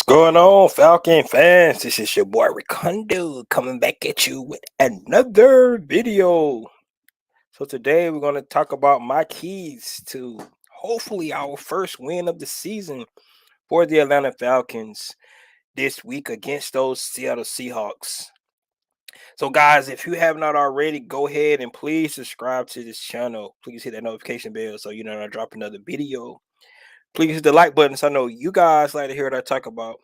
What's going on, Falcon fans? This is your boy Recondo coming back at you with another video. So today we're going to talk about my keys to hopefully our first win of the season for the Atlanta Falcons this week against those Seattle Seahawks. So guys, if you have not already, go ahead and please subscribe to this channel. Please hit that notification bell so you know when I drop another video. Please hit the like button so I know you guys like to hear what I talk about.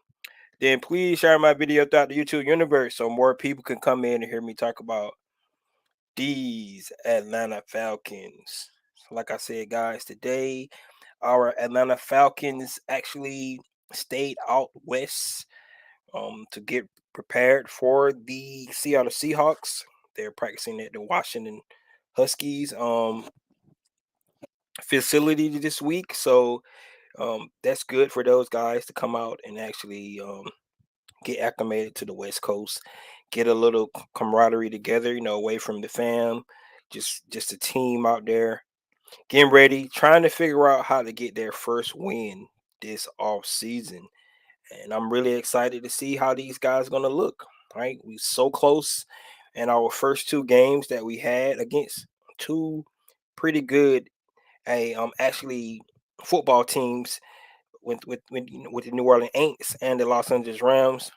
Then please share my video throughout the YouTube universe so more people can come in and hear me talk about these Atlanta Falcons. So like I said, guys, today our Atlanta Falcons actually stayed out west to get prepared for the Seattle Seahawks. They're practicing at the Washington Huskies facility this week. So that's good for those guys to come out and actually get acclimated to the West Coast, get a little camaraderie together, away from the fam, just a team out there, getting ready, trying to figure out how to get their first win this off season. And I'm really excited to see how these guys are gonna look. Right, we so close in our first two games that we had against two pretty good, actually football teams with the New Orleans Saints and the Los Angeles Rams,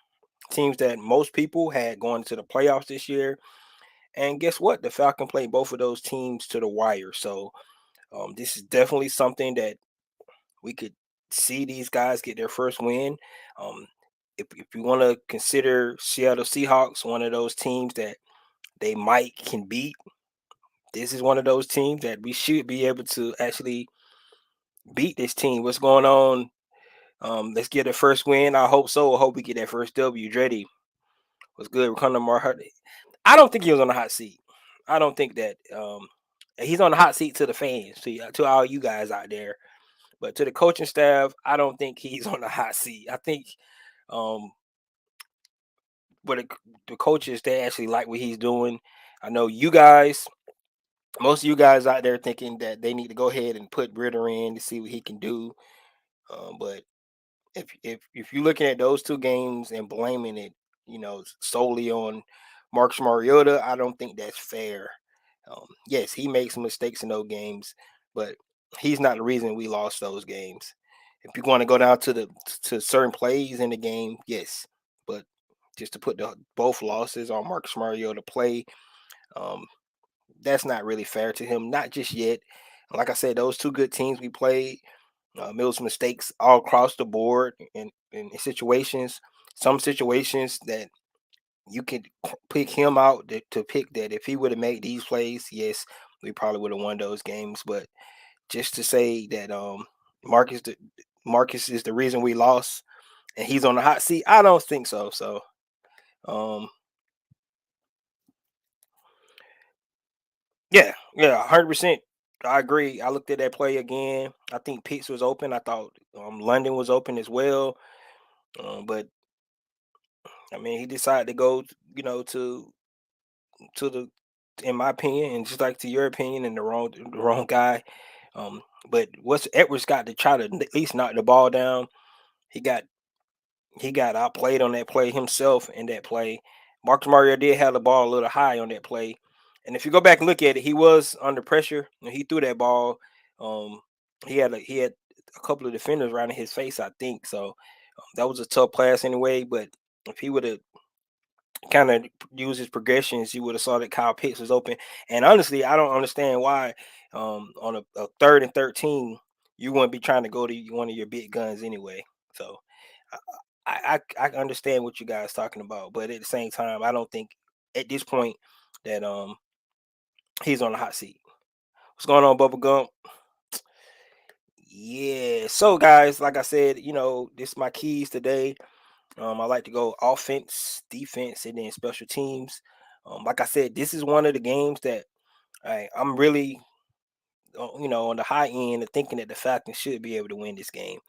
teams that most people had going to the playoffs this year. And guess what? The Falcons played both of those teams to the wire. So this is definitely something that we could see these guys get their first win. Um, if you want to consider Seattle Seahawks one of those teams that they might can beat, this is one of those teams that we should be able to actually beat this team. What's going on? Let's get a first win. I hope so. I hope we get that first W. Dreddy was good. Recondo, I don't think he was on the hot seat. I don't think that he's on the hot seat to the fans, to all you guys out there. But to the coaching staff, I don't think he's on the hot seat. I think um but the coaches, they actually like what he's doing. I know you guys, most of you guys out there thinking that they need to go ahead and put Ritter in to see what he can do. But if you're looking at those two games and blaming it, solely on Marcus Mariota, I don't think that's fair. Yes, he makes mistakes in those games, but he's not the reason we lost those games. If you want to go down to certain plays in the game, yes, but just to put both losses on Marcus Mariota play, um, that's not really fair to him. Not just yet. Like I said, those two good teams we played, there was mistakes all across the board in situations. Some situations that you could pick him out to pick that if he would have made these plays, yes, we probably would have won those games. But just to say that Marcus Marcus is the reason we lost and he's on the hot seat, I don't think so. So um yeah, 100%. I agree. I looked at that play again. I think Pitts was open. I thought London was open as well. But I mean, he decided to go, to the, in my opinion, and just like to your opinion, and the wrong guy. But what's Edwards got to try to at least knock the ball down. He got he got outplayed on that play himself in that play. Marcus Mario did have the ball a little high on that play, and if you go back and look at it, he was under pressure and he threw that ball. Um, he had a couple of defenders around his face, I think. So that was a tough pass anyway. But if he would have kind of used his progressions, you would have saw that Kyle Pitts was open. And honestly, I don't understand why on a 3rd and 13 you wouldn't be trying to go to one of your big guns anyway. So I understand what you guys talking about, but at the same time, I don't think at this point that he's on the hot seat. What's going on, Bubba Gump? Yeah. So guys, like I said, this is my keys today. I like to go offense, defense, and then special teams. Like I said, this is one of the games that I'm really, on the high end of thinking that the Falcons should be able to win this game.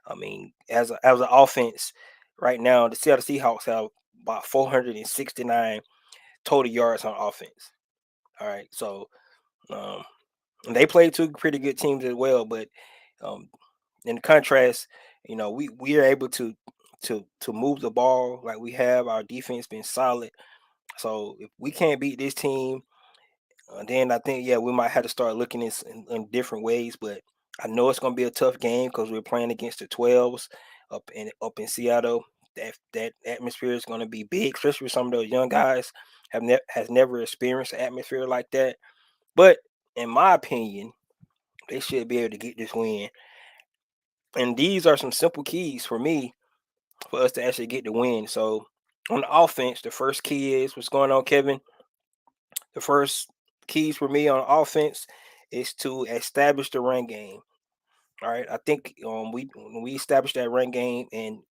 I mean, as an offense, right now the Seattle Seahawks have about 469 total yards on offense. All right, so um, and they play two pretty good teams as well, but um, in contrast, we are able to to move the ball like we have. Our defense been solid. So if we can't beat this team, then I think we might have to start looking in different ways. But I know it's going to be a tough game because we're playing against the 12s up in Seattle. That atmosphere is going to be big, especially with some of those young guys has never experienced an atmosphere like that. But in my opinion, they should be able to get this win. And these are some simple keys for me for us to actually get the win. So on the offense, the first key is what's going on, Kevin. The first keys for me on offense is to establish the run game. All right, I think when we established that run game in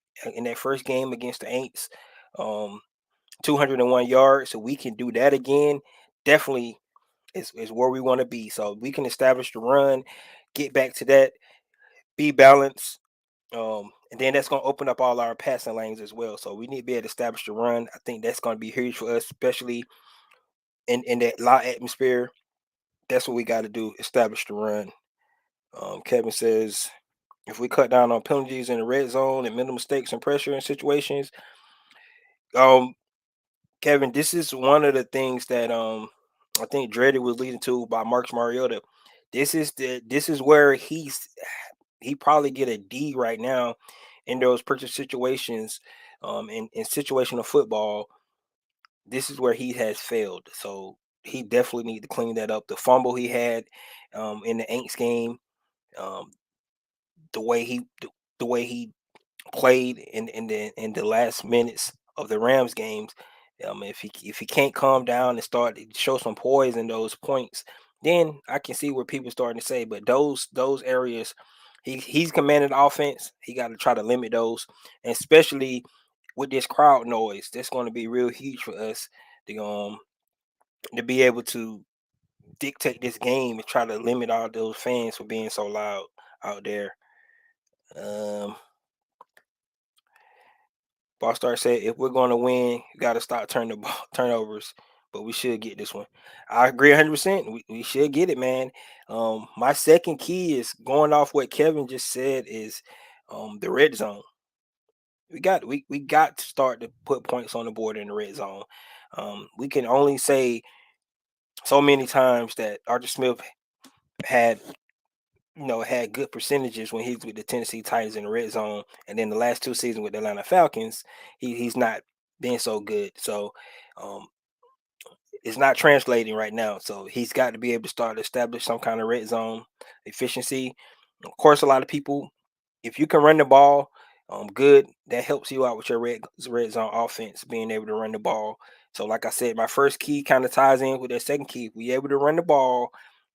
that first game against the Aints, 201 yards, so we can do that again. Definitely is where we want to be. So we can establish the run, get back to that, be balanced, and then that's going to open up all our passing lanes as well. So we need to be able to establish the run. I think that's going to be huge for us, especially in that lot atmosphere. That's what we got to do, establish the run. Kevin says, if we cut down on penalties in the red zone and mental mistakes and pressure in situations, um, Kevin, this is one of the things that I think Dreddy was leading to by Marcus Mariota. This is where he probably get a D right now in those pressure situations, in situational football. This is where he has failed. So he definitely need to clean that up. The fumble he had in the Aints game, um, the way he played in the last minutes of the Rams games. If he can't calm down and start to show some poise in those points, then I can see where people starting to say. But those areas, he's commanding the offense. He got to try to limit those, and especially with this crowd noise, that's going to be real huge for us to to be able to dictate this game and try to limit all those fans from being so loud out there. Um, Ballstar said, if we're going to win, you got to stop turning the ball turnovers. But we should get this one. I agree 100%. We should get it, man. My second key is going off what Kevin just said is the red zone. We got to start to put points on the board in the red zone. We can only say so many times that Arthur Smith had had good percentages when he's with the Tennessee Titans in the red zone, and then the last two seasons with the Atlanta Falcons, he's not been so good. So um, it's not translating right now. So he's got to be able to start to establish some kind of red zone efficiency. Of course, a lot of people, if you can run the ball, good, that helps you out with your red zone offense, being able to run the ball. So, like I said, my first key kind of ties in with that second key. If we able to run the ball,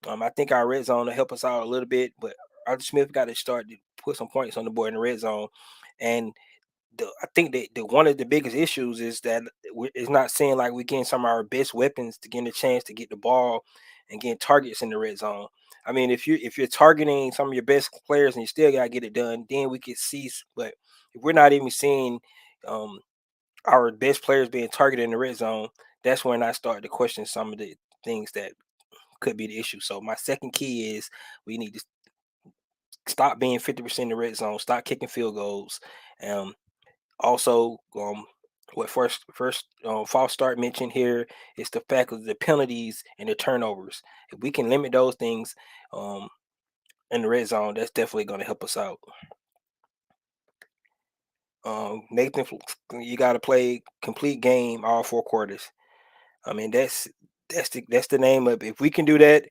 I think our red zone will help us out a little bit. But Arthur Smith got to start to put some points on the board in the red zone, and I think that one of the biggest issues is that it's not seeing like we're getting some of our best weapons to get a chance to get the ball and getting targets in the red zone. I mean, if you're targeting some of your best players and you still gotta get it done, then we could see. But if we're not even seeing um, our best players being targeted in the red zone, that's when I start to question some of the things that could be the issue. So my second key is we need to stop being 50% in the red zone, stop kicking field goals. Um, Also, what first false start mentioned here is the fact of the penalties and the turnovers. If we can limit those things um, in the red zone, that's definitely going to help us out. Nathan, you got to play complete game all four quarters. I mean, that's the name of it. If we can do that,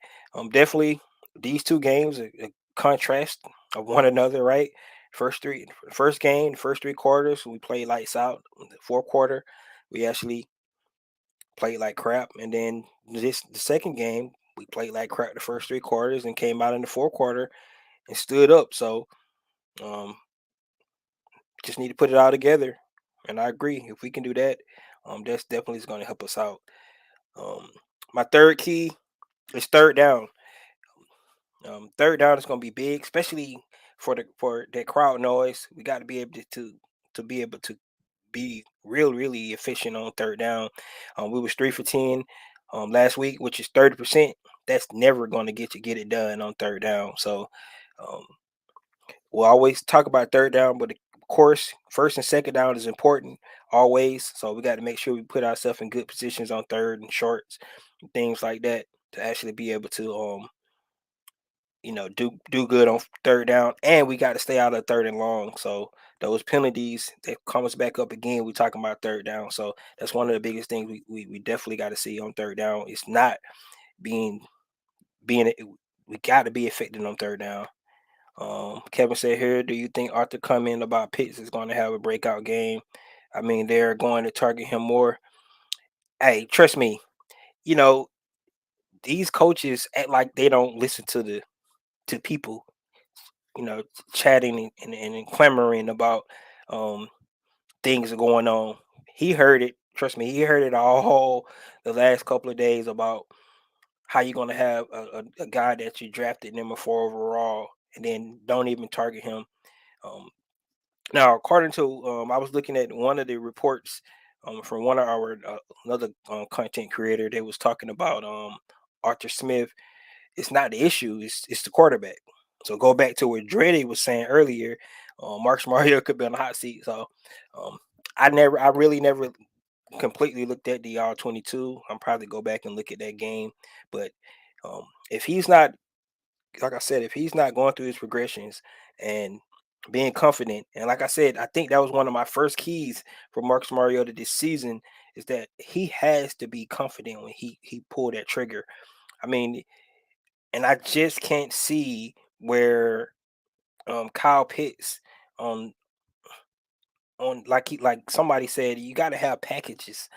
definitely these two games are a contrast of one another, right? First game, first three quarters, we played lights out. The fourth quarter, we actually played like crap, and then the second game, we played like crap the first three quarters and came out in the fourth quarter and stood up. So, um, just need to put it all together. And I agree, if we can do that, that's definitely is going to help us out. Um, my third key is third down. Third down is going to be big, especially for that crowd noise. We got to be able to be able to be really efficient on third down. We was 3 for 10 last week, which is 30%. That's never going to get it done on third down. So um, we'll always talk about third down, but Of course, first and second down is important always. So we got to make sure we put ourselves in good positions on third and shorts and things like that to actually be able to do good on third down. And we got to stay out of third and long. So those penalties that comes back up again, we talking about third down. So that's one of the biggest things we definitely got to see on third down. It's not being being we got to be effective on third down. Kevin said here, do you think Arthur coming about Pitts is going to have a breakout game? I mean, they're going to target him more. Hey, trust me, you know, these coaches act like they don't listen to people, you know, chatting and clamoring about um things are going on. He heard it. Trust me, he heard it all the last couple of days about how you're gonna have a guy that you drafted number 4 overall and then don't even target him. Um, Now, according to I was looking at one of the reports from one of our another content creator. They was talking about Arthur Smith. It's not the issue; it's the quarterback. So go back to what Dreddy was saying earlier. Marcus Mario could be on the hot seat. So um, I really never completely looked at the R22. I'm probably go back and look at that game. But if he's not, like I said, if he's not going through his progressions and being confident, and like I said, I think that was one of my first keys for Marcus Mariota this season is that he has to be confident when he pulled that trigger. I mean, and I just can't see where Kyle Pitts on like somebody said, you got to have packages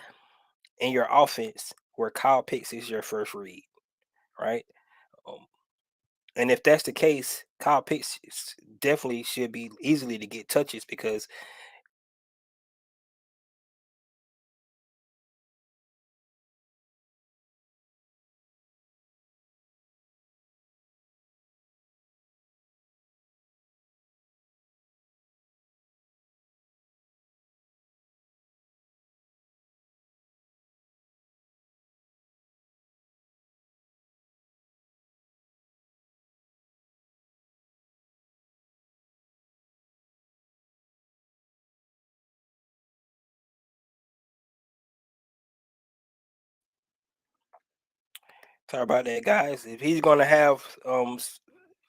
in your offense where Kyle Pitts is your first read, right? Um, And if that's the case, Kyle Pitts definitely should be easily to get touches because sorry about that, guys. If he's gonna have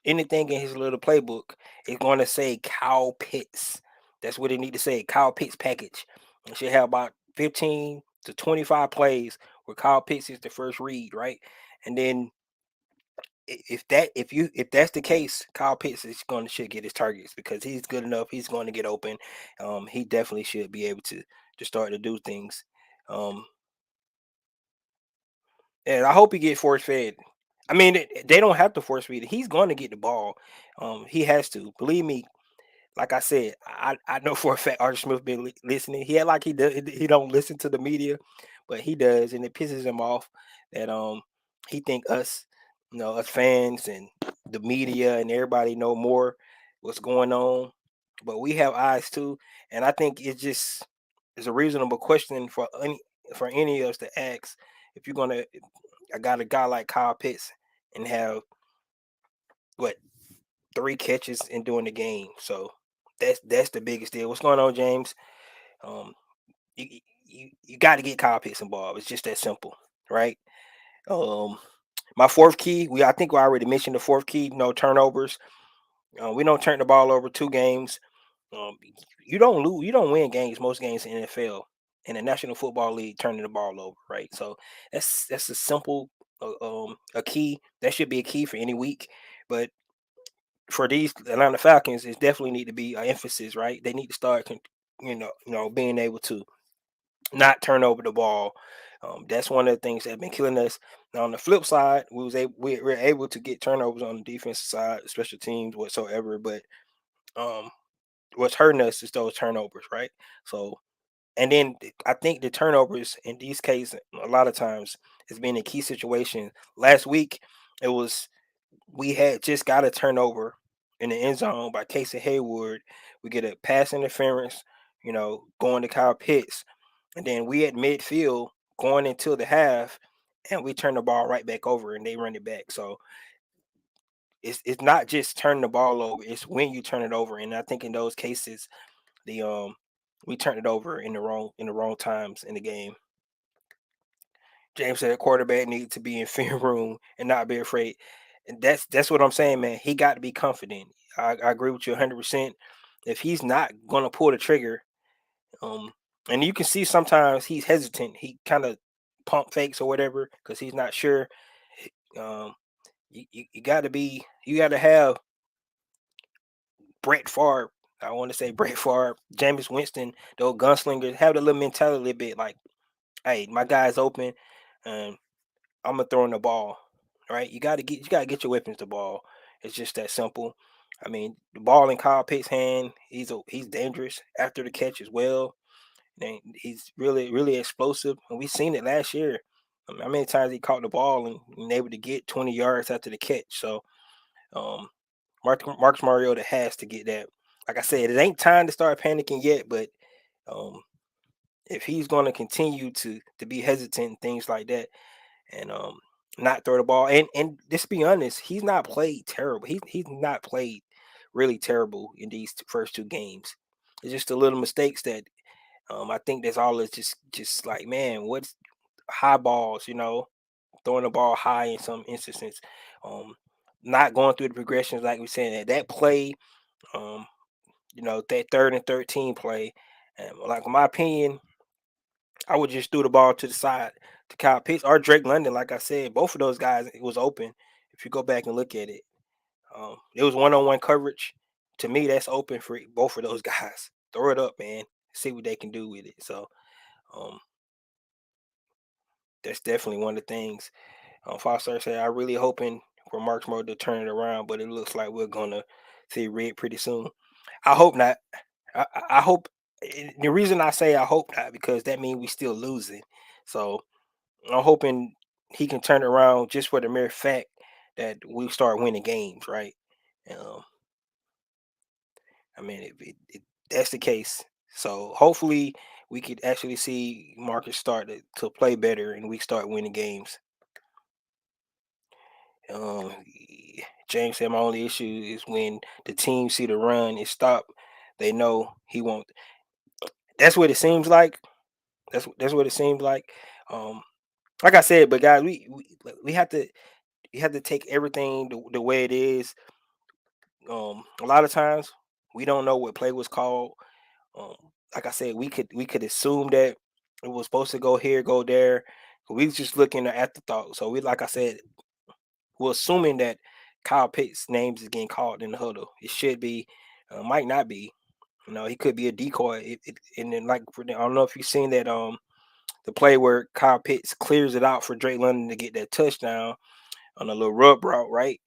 anything in his little playbook, it's gonna say Kyle Pitts. That's what it need to say. Kyle Pitts package. It should have about 15 to 25 plays where Kyle Pitts is the first read, right? And then if that's the case, Kyle Pitts is going to should get his targets because he's good enough. He's going to get open. He definitely should be able to start to do things. Um, and I hope he get force fed. I mean, they don't have to force feed it. He's going to get the ball. He has to. Believe me, like I said, I know for a fact Arthur Smith been listening. He had like he don't listen to the media, but he does, and it pisses him off that he think us, us fans and the media and everybody know more what's going on, but we have eyes too, and I think it's a reasonable question for any of us to ask if you're gonna. I got a guy like Kyle Pitts and have what 3 catches in doing the game. So that's the biggest deal. What's going on, James? Um, you got to get Kyle Pitts involved. It's just that simple, right? Um, my fourth key, I think we already mentioned the fourth key. No turnovers. We don't turn the ball over 2 games. Um, you don't lose. You don't win games. Most games in the NFL in the National Football League turning the ball over, right? So that's a simple a key. That should be a key for any week. But for these Atlanta Falcons, it definitely need to be an emphasis, right? They need to start, being able to not turn over the ball. That's one of the things that have been killing us. Now on the flip side, we're able to get turnovers on the defensive side, special teams whatsoever. But um, what's hurting us is those turnovers, right? So, and then I think the turnovers in these cases, a lot of times, has been a key situation. Last week, it was we had just got a turnover in the end zone by Casey Hayward. We get a pass interference, going to Kyle Pitts, and then we at midfield going into the half, and we turn the ball right back over, and they run it back. So it's not just turning the ball over; it's when you turn it over. And I think in those cases, we turned it over in the wrong times in the game. James said a quarterback needs to be in film room and not be afraid. And that's what I'm saying, man. He got to be confident. I agree with you 100%. If he's not gonna pull the trigger, um, and you can see sometimes he's hesitant. He kind of pump fakes or whatever because he's not sure. Um, you got to be, you got to have Brett Favre. I want to say Brett Favre, Jameis Winston, those gunslingers have the little mentality a bit like, hey, my guy's open, and I'm gonna throw in the ball. Right? You gotta get your weapons the ball. It's just that simple. I mean, the ball in Kyle Pitts' hand, he's dangerous after the catch as well. And he's really explosive, and we seen it last year. I mean, how many times he caught the ball and able to get 20 yards after the catch? So, um, Marcus Mariota has to get that. Like I said, it ain't time to start panicking yet, but um, if he's going to continue to be hesitant and things like that, and not throw the ball, and just be honest, he's not played terrible. He's not played really terrible in these first two games. It's just the little mistakes that I think that's all. It's just like, man, what's high balls, throwing the ball high in some instances, um, not going through the progressions like we said that play, um, that 3rd and 13 play. And like in my opinion, I would just threw the ball to the side to Kyle Pitts or Drake London. Like I said, both of those guys, it was open. If you go back and look at it, it was one-on-one coverage. To me, that's open for both of those guys. Throw it up, man. See what they can do with it. So um, that's definitely one of the things. Foster said, "I really hoping for Mark Murray to turn it around, but it looks like we're gonna see red pretty soon. I hope not. I hope. The reason I say I hope not because that means we still losing. So I'm hoping he can turn it around just for the mere fact that we start winning games, right? Um, I mean, if that's the case, so hopefully we could actually see Marcus start to play better and we start winning games. Um, James said my only issue is when the team see the run and stop, they know he won't. That's what it seems like. That's what it seems like. Um, like I said, but guys, we have to take everything the way it is. A lot of times we don't know what play was called. Um, like I said, we could assume that it was supposed to go here, go there. We was just looking at afterthought. So we, like I said, we're assuming that Kyle Pitts' names is getting called in the huddle. It should be, might not be. He could be a decoy. And then, like, I don't know if you've seen that the play where Kyle Pitts clears it out for Drake London to get that touchdown on a little rub route, right?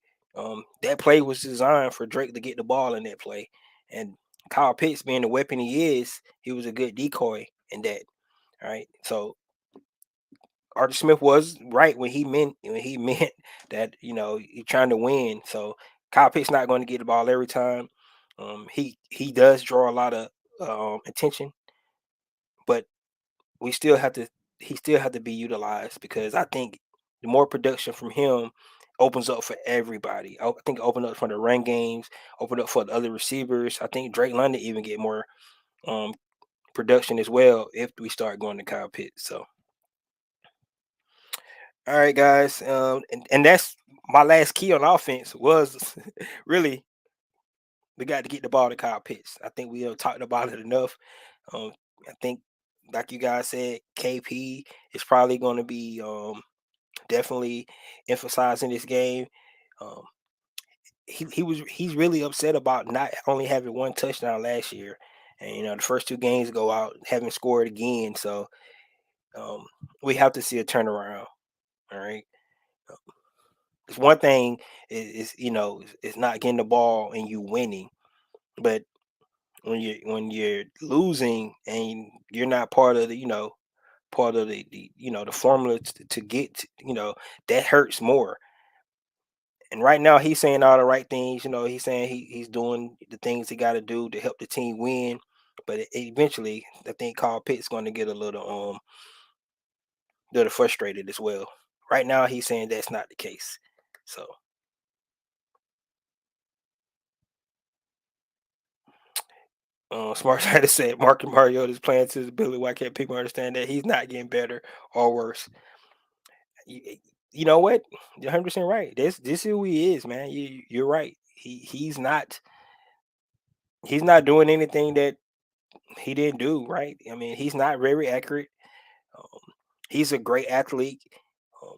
That play was designed for Drake to get the ball in that play, and Kyle Pitts, being the weapon he is, he was a good decoy in that. All right, so Arthur Smith was right when he meant that he's trying to win. So Kyle Pitts not going to get the ball every time. He does draw a lot of attention, but we still have to he still have to be utilized because I think the more production from him opens up for everybody. I think open up for the run games, open up for the other receivers. I think Drake London even get more um, production as well if we start going to Kyle Pitts. So all right, guys, and that's my last key on offense was really we got to get the ball to Kyle Pitts. I think we have talked about it enough. Um, I think, like you guys said, KP is probably going to be definitely emphasizing this game. Um, he's really upset about not only having one touchdown last year, and the first two games go out having scored again. So um, we have to see a turnaround. All right, it's one thing is not getting the ball and you winning, but when you're losing and you're not part of the formula to get that hurts more. And right now he's saying all the right things. He's saying he's doing the things he got to do to help the team win. But eventually, I think Carl Pitt's going to get a little frustrated as well. Right now, he's saying that's not the case. So, Smart Side said Marcus Mariota is playing to his ability. Why can't people understand that he's not getting better or worse? You, you know what? You're 100% right. This is who he is, man. You're right. He's not doing anything that he didn't do right. I mean, he's not very accurate. Um, he's a great athlete. Um,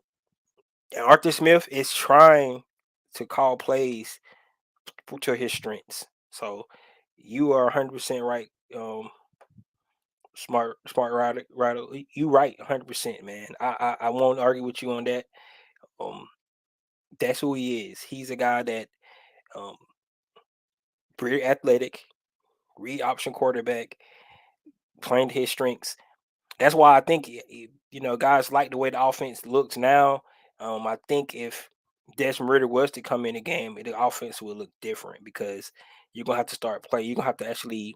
and Arthur Smith is trying to call plays to his strengths. So you are 100% right. Smart rider. You right 100%, man. I won't argue with you on that. Um, that's who he is. He's a guy that um very athletic, read option quarterback, playing to his strengths. That's why I think guys like the way the offense looks now. I think if Desmond Ritter was to come in the game, the offense would look different because you're gonna have to start play. You're gonna have to actually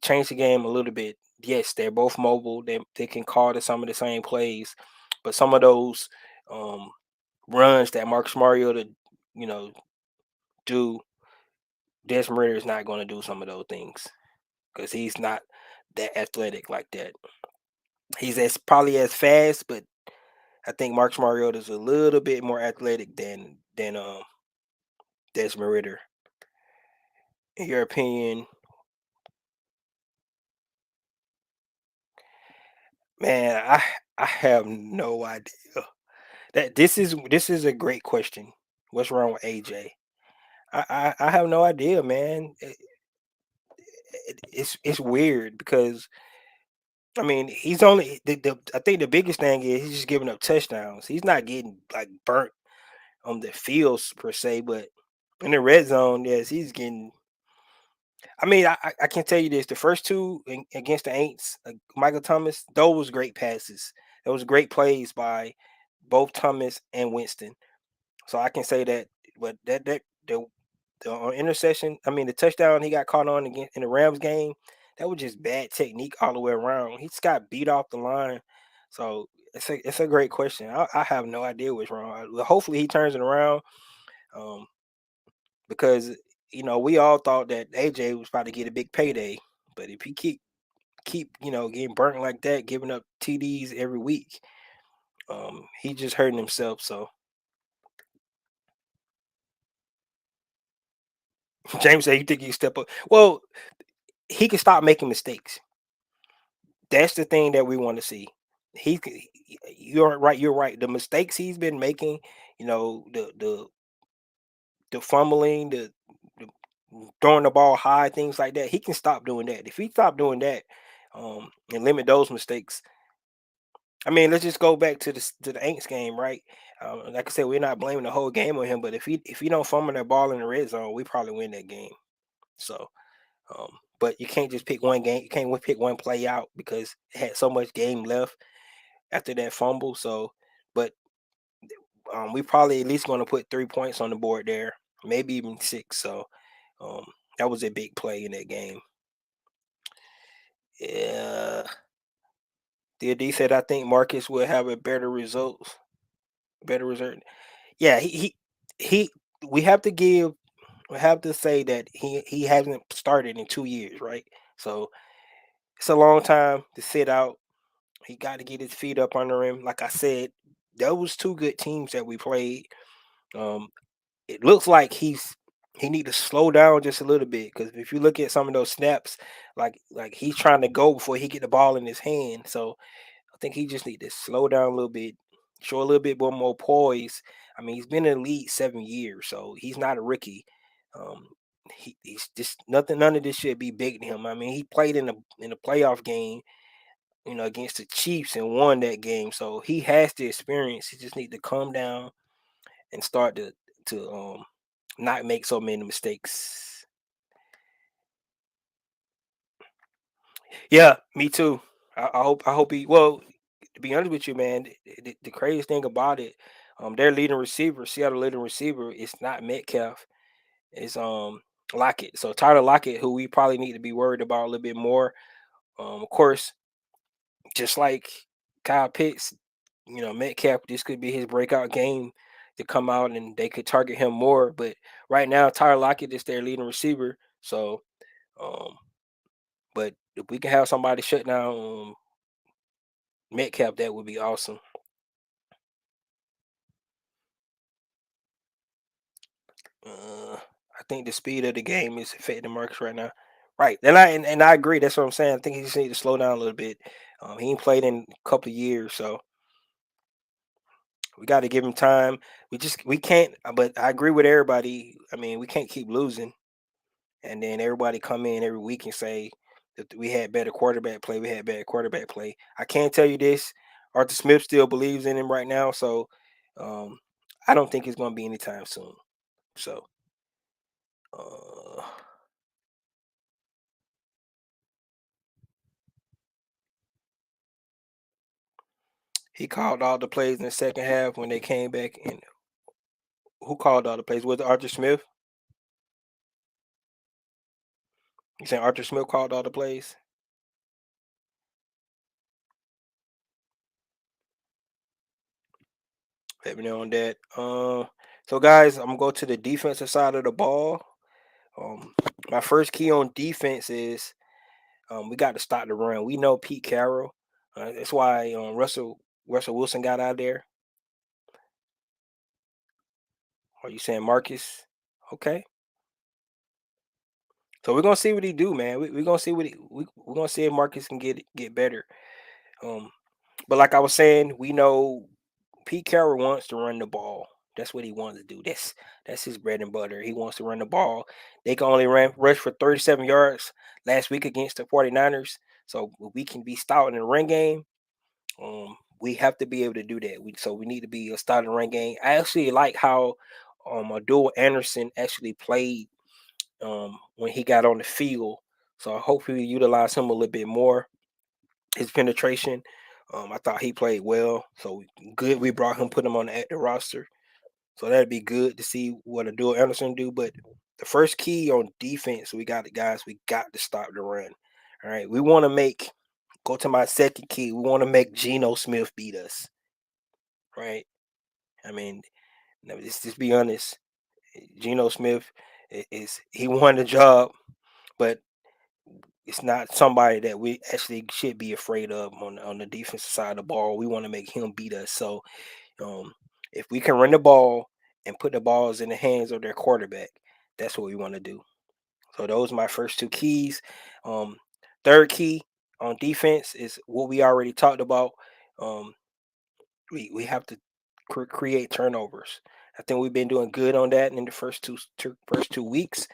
change the game a little bit. Yes, they're both mobile. They can call to some of the same plays, but some of those um, runs that Marcus Mariota, you know, do, Desmond Ritter is not going to do some of those things because he's not that athletic like that. He's as probably as fast, but I think Marcus Mariota is a little bit more athletic than Desmond Ritter. In your opinion, man, I have no idea. This is a great question. What's wrong with AJ? I have no idea, man. It's weird because I mean he's only the I think the biggest thing is he's just giving up touchdowns. He's not getting like burnt on the fields per se, but in the red zone, yes, he's getting. I mean, I can tell you this: the first two against the Aints, Michael Thomas, those was great passes. Those great plays by both Thomas and Winston. So I can say that. But the interception, I mean, the touchdown he got caught on again in the Rams game, that was just bad technique all the way around. He just got beat off the line. So it's a great question. I have no idea what's wrong. Hopefully he turns it around. Um, because we all thought that AJ was about to get a big payday, but if he keep getting burnt like that, giving up TDs every week, he just hurting himself. So James said, "You think he can step up?" Well, he can stop making mistakes. That's the thing that we want to see. You're right. You're right. The mistakes he's been making, the fumbling, the throwing the ball high, things like that. He can stop doing that. If he stop doing that, and limit those mistakes. I mean, let's just go back to the Aints game, right? Like I said, we're not blaming the whole game on him, but if he don't fumble that ball in the red zone, we probably win that game. So, but you can't just pick one game. You can't pick one play out because it had so much game left after that fumble. So, but we probably at least going to put 3 points on the board there, maybe even six. So, um, that was a big play in that game. Yeah, DD said I think Marcus will have a better result. Yeah, he. We have to give. We have to say that he hasn't started in 2 years, right? So it's a long time to sit out. He got to get his feet up under him. Like I said, those two good teams that we played. Um, it looks like he need to slow down just a little bit because if you look at some of those snaps, like he's trying to go before he get the ball in his hand. So I think he just need to slow down a little bit, show a little bit more poise. I mean, he's been in the league 7 years, so he's not a rookie. Um, he's just nothing. None of this should be big to him. I mean, he played in a playoff game, against the Chiefs and won that game, so he has the experience. He just need to calm down and start to not make so many mistakes. Yeah, me too. I hope he. Well, to be honest with you, man, the craziest thing about it, their leading receiver, Seattle leading receiver, is not Metcalf. It's Lockett. So Tyler Lockett, who we probably need to be worried about a little bit more. Of course, just like Kyle Pitts, Metcalf, this could be his breakout game to come out and they could target him more. But right now, Tyler Lockett is their leading receiver. So if we can have somebody shut down Metcalf, that would be awesome. I think the speed of the game is affecting Marcus right now. Right, and I agree. That's what I'm saying. I think he just need to slow down a little bit. He ain't played in a couple of years, so we got to give him time. We can't. But I agree with everybody. I mean, we can't keep losing, and then everybody come in every week and say that we had better quarterback play. We had better quarterback play. I can't tell you this. Arthur Smith still believes in him right now, so um, I don't think it's going to be anytime soon. So. Uh, He called all the plays in the second half when they came back. And who called all the plays? Was it Arthur Smith? You saying Arthur Smith called all the plays? Let me know on that. So guys, I'm gonna go to the defensive side of the ball. Um, my first key on defense is we got to stop the run. We know Pete Carroll. That's why Russell Wilson got out there. Are you saying Marcus? Okay. So we're gonna see what he do, man. We're gonna see we're gonna see if Marcus can get better. Um, but like I was saying, we know Pete Carroll wants to run the ball. That's what he wants to do. That's his bread and butter. He wants to run the ball. They can only rush for 37 yards last week against the 49ers. So we can be stout in the run game. We have to be able to do that. We need to be a stout in the run game. I actually like how Adul Anderson actually played when he got on the field. So hopefully we utilize him a little bit more. His penetration. I thought he played well. So good we brought him, put him on the active roster. So that'd be good to see what Adul Anderson do. But the first key on defense, we got the guys, we got to stop the run. All right. We want to go to my second key. We want to make Geno Smith beat us. Right. I mean, let's just be honest. Geno Smith is he won the job, but it's not somebody that we actually should be afraid of on the defensive side of the ball. We want to make him beat us. So um, if we can run the ball and put the balls in the hands of their quarterback, that's what we want to do. So those are my first two keys. Um, third key on defense is what we already talked about. Um, we have to create turnovers. I think we've been doing good on that in the first 2 weeks.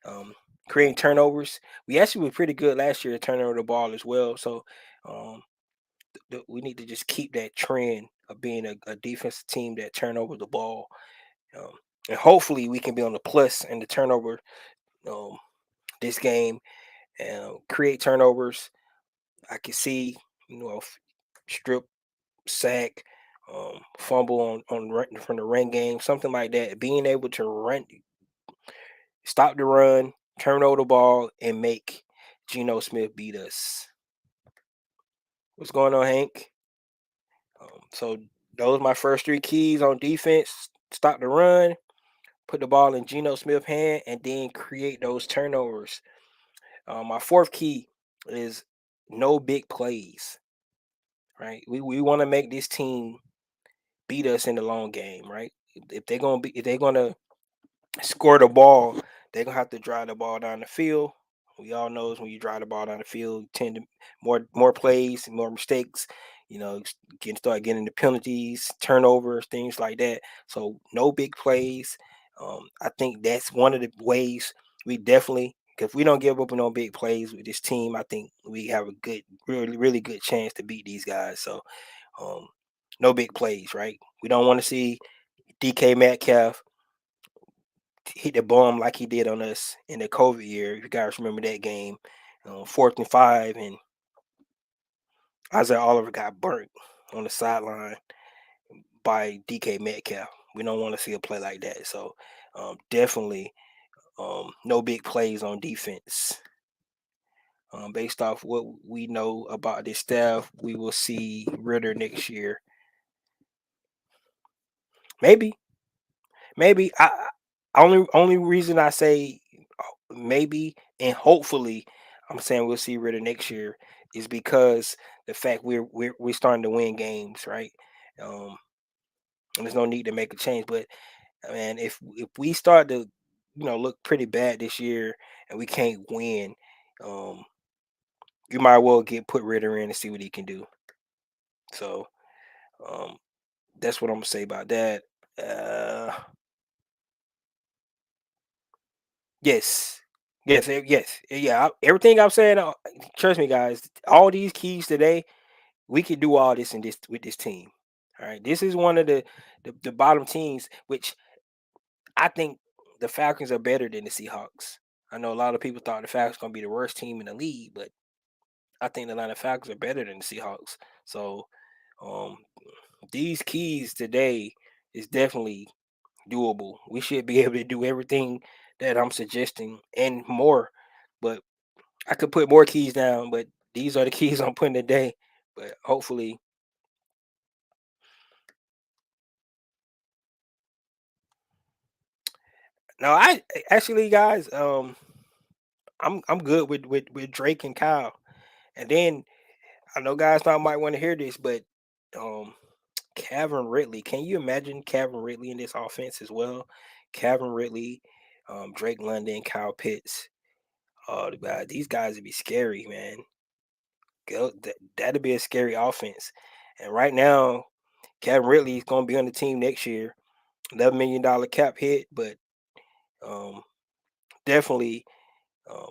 Um, Creating turnovers. We actually were pretty good last year at turning over the ball as well. So um, we need to just keep that trend of being a defensive team that turn over the ball. Um, and hopefully we can be on the plus in the turnover um, this game and create turnovers. I can see, strip, sack, fumble from the run game, something like that. Being able to stop the run, turn over the ball, and make Geno Smith beat us. What's going on, Hank? So those are my first three keys on defense: stop the run, put the ball in Geno Smith's hand, and then create those turnovers. My fourth key is no big plays. Right, we want to make this team beat us in the long game. Right, if they're gonna score the ball, they're gonna have to drive the ball down the field. We all knows when you drive the ball down the field, you tend to more plays, more mistakes. Start getting the penalties, turnovers, things like that. So no big plays. I think that's one of the ways we definitely. If we don't give up on no big plays with this team, I think we have a good, really, really good chance to beat these guys. So, um, no big plays, right? We don't want to see DK Metcalf hit the bomb like he did on us in the COVID year. If you guys remember that game, 4th and 5, and Isaiah Oliver got burnt on the sideline by DK Metcalf. We don't want to see a play like that. So definitely no big plays on defense. Based off what we know about this staff, we will see Ritter next year. Maybe, maybe. Only reason I say maybe and hopefully I'm saying we'll see Ritter next year is because the fact we're starting to win games, right? Um, and there's no need to make a change. But man, if we start to look pretty bad this year and we can't win, um, you might well get put Ritter in and see what he can do. So um, that's what I'm gonna say about that. Uh, yes, Everything I'm saying, trust me, guys. All these keys today, we can do all this in this with this team. All right, this is one of the bottom teams, which I think the Falcons are better than the Seahawks. I know a lot of people thought the Falcons gonna be the worst team in the league, but I think the Atlanta Falcons are better than the Seahawks. So um, these keys today is definitely doable. We should be able to do everything that I'm suggesting and more. But I could put more keys down, but these are the keys I'm putting today. But hopefully, no, actually, guys, I'm good with Drake and Kyle. And then I know guys might want to hear this, but um, Calvin Ridley. Can you imagine Calvin Ridley in this offense as well? Calvin Ridley, Drake London, Kyle Pitts. Oh, God, these guys would be scary, man. That'd be a scary offense. And right now, Calvin Ridley is going to be on the team next year. $11 million cap hit, but um, definitely,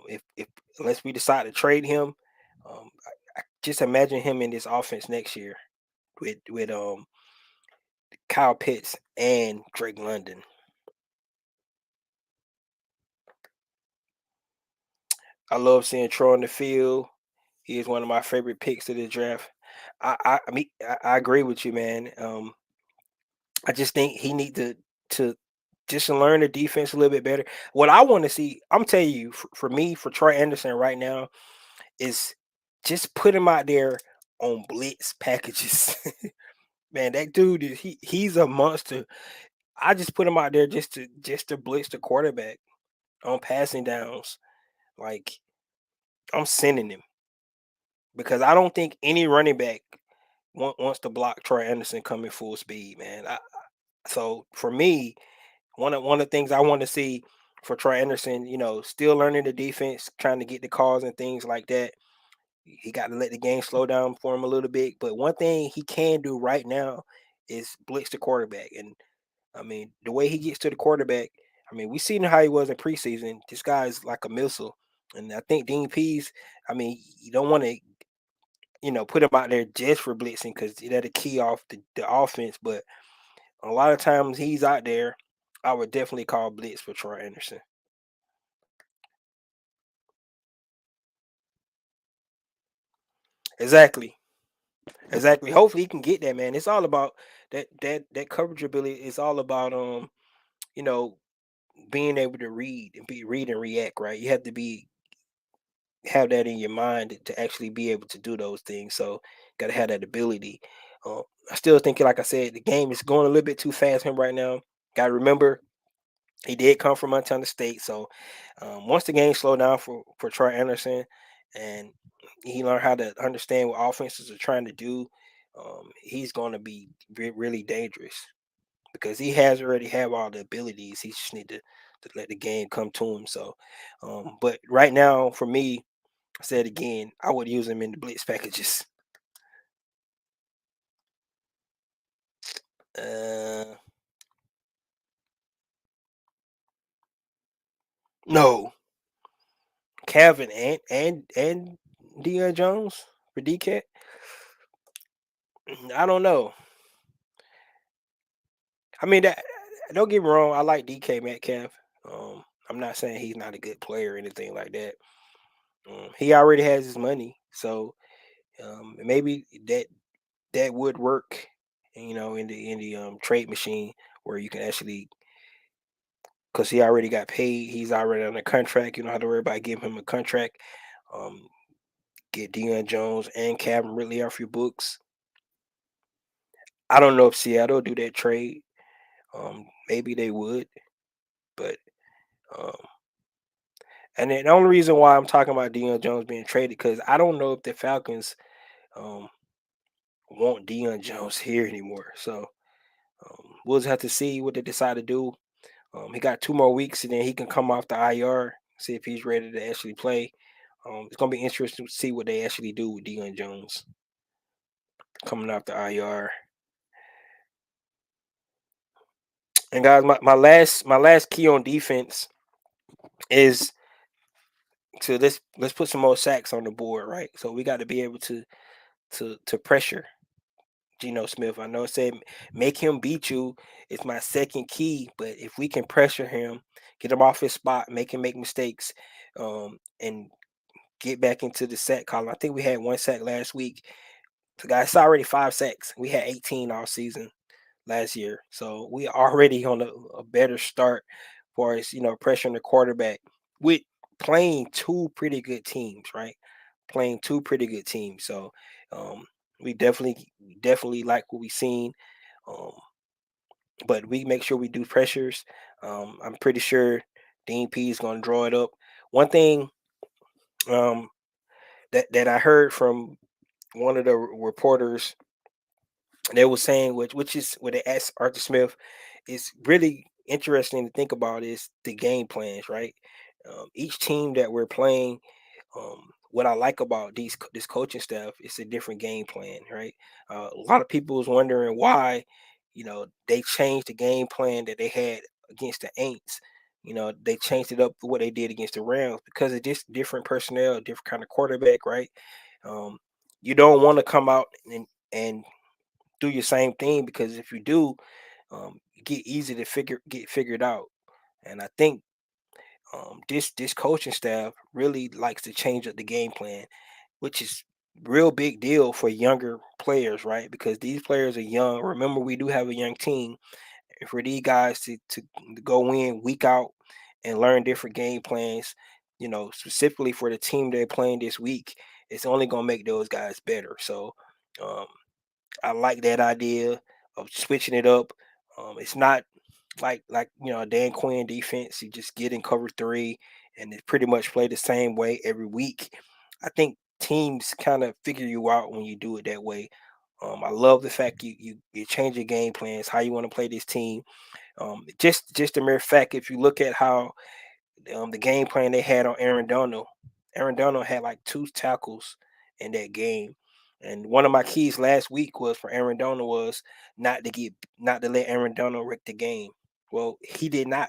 if unless we decide to trade him, I just imagine him in this offense next year with Kyle Pitts and Drake London. I love seeing Troy on the field. He is one of my favorite picks of the draft. I agree with you, man. I just think he need to just learn the defense a little bit better. What I want to see, I'm telling you, for me, for Troy Anderson right now, is just put him out there on blitz packages. Man, that dude is he's a monster. I just put him out there just to blitz the quarterback on passing downs. Like I'm sending him because I don't think any running back wants to block Troy Anderson coming full speed, man. So for me, one of the things I want to see for Troy Anderson, still learning the defense, trying to get the calls and things like that. He got to let the game slow down for him a little bit. But one thing he can do right now is blitz the quarterback. And I mean, the way he gets to the quarterback, I mean, we seen how he was in preseason. This guy's like a missile. And I think Dean Pease, I mean, you don't want to, put him out there just for blitzing because that'll key off the offense. But a lot of times he's out there, I would definitely call blitz for Troy Anderson. Exactly. Exactly. Hopefully he can get that, man. It's all about that coverage ability. It's all about you know, being able to read and react, right? You have to be have that in your mind to actually be able to do those things. So gotta have that ability. Uh, I still think, like I said, the game is going a little bit too fast for him right now. Gotta remember he did come from Montana State, so once the game slowed down for Troy Anderson, and he learned how to understand what offenses are trying to do, he's going to be really dangerous because he has already have all the abilities. He just need to let the game come to him. So, but right now, for me, I said again, I would use him in the blitz packages. Uh, no, Calvin and Deion Jones for DK. I don't know. I mean, don't get me wrong. I like DK Metcalf. I'm not saying he's not a good player or anything like that. He already has his money, so maybe that would work. In the trade machine where you can actually, because he already got paid. He's already on a contract. You don't have to worry about giving him a contract. Um, get Deion Jones and Calvin Ridley off your books. I don't know if Seattle do that trade. Maybe they would, but um, And then the only reason why I'm talking about Deion Jones being traded because I don't know if the Falcons um, want Deion Jones here anymore. So we'll just have to see what they decide to do. He got 2 more weeks, and then he can come off the IR, see if he's ready to actually play. It's gonna be interesting to see what they actually do with Deion Jones coming off the IR. And guys, my last key on defense is to let's put some more sacks on the board, right? So we got to be able to pressure Geno Smith. I know it said make him beat you. It's my second key, but if we can pressure him, get him off his spot, make him make mistakes, and get back into the sack column. I think we had 1 sack last week. So guys, it's already 5 sacks. We had 18 all season last year, so we already on a better start for us. Pressuring the quarterback with playing two pretty good teams, right? Playing two pretty good teams. So um, we definitely like what we seen. Um, but we make sure we do pressures. I'm pretty sure Dean P is going to draw it up. One thing um, that I heard from one of the reporters, they were saying, which is what they asked Arthur Smith, is really interesting to think about is the game plans, right? Each team that we're playing, what I like about this coaching staff is a different game plan, right? A lot of people was wondering why, they changed the game plan that they had against the Aints. They changed it up to what they did against the Rams because of just different personnel, different kind of quarterback, right? Um, you don't want to come out and do your same thing because if you do, you get easy to get figured out. And I think this coaching staff really likes to change up the game plan, which is real big deal for younger players, right? Because these players are young. Remember, we do have a young team, and for these guys to go in week out and learn different game plans, specifically for the team they're playing this week, it's only gonna make those guys better. So um, I like that idea of switching it up. It's not like a Dan Quinn defense. You just get in cover three and it pretty much play the same way every week. I think teams kind of figure you out when you do it that way. I love the fact you change your game plans, how you want to play this team. Just the mere fact, if you look at how the game plan they had on Aaron Donald had like 2 tackles in that game. And one of my keys last week was for Aaron Donald was not to let Aaron Donald wreck the game. Well, he did not.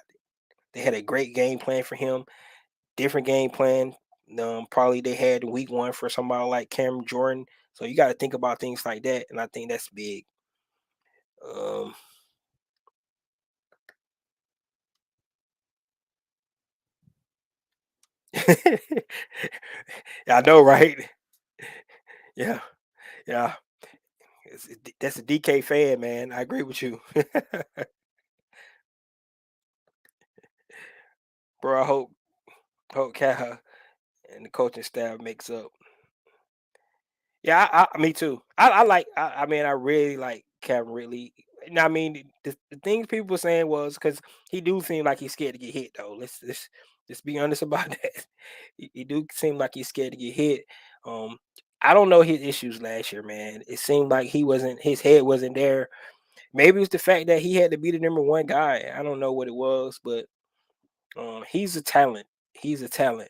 They had a great game plan for him, different game plan. Probably they had week one for somebody like Cameron Jordan. So you got to think about things like that, and I think that's big. Um, yeah, I know, right? Yeah, yeah. That's a DK fan, man. I agree with you, bro. I hope Cal and the coaching staff makes up. Yeah, me too. I like. I mean, I really like Calvin Ridley. And I mean, the things people were saying was because he do seem like he's scared to get hit, though. Let's be honest about that. He do seem like he's scared to get hit. Um, I don't know his issues last year, man. It seemed like his head wasn't there. Maybe it was the fact that he had to be the number one guy. I don't know what it was, but he's a talent. He's a talent.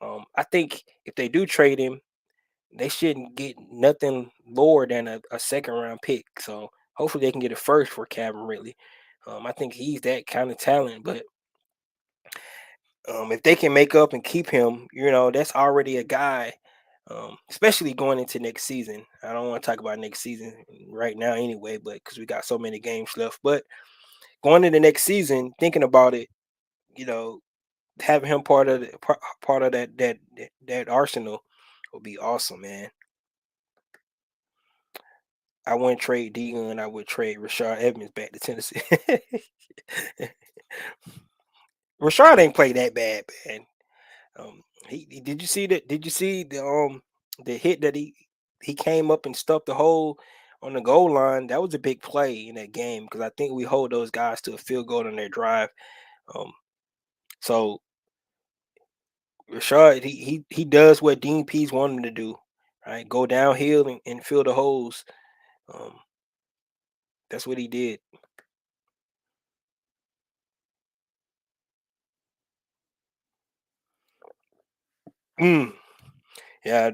I think if they do trade him, they shouldn't get nothing lower than a second round pick. So hopefully they can get a first for Calvin Ridley. I think he's that kind of talent. But if they can make up and keep him, that's already a guy. Especially going into next season. I don't want to talk about next season right now anyway, but because we got so many games left. But going into next season, thinking about it, you know, having him part of that arsenal would be awesome, man. I wouldn't trade Dion. I would trade Rashard Evans back to Tennessee. Rashard ain't played that bad, man. Did you see that? Did you see the hit that he came up and stuffed the hole on the goal line? That was a big play in that game because I think we hold those guys to a field goal on their drive. Um, so Rashad, he does what Dean Pease wanted him to do, right? Go downhill and fill the holes. Um, that's what he did. Mm, yeah,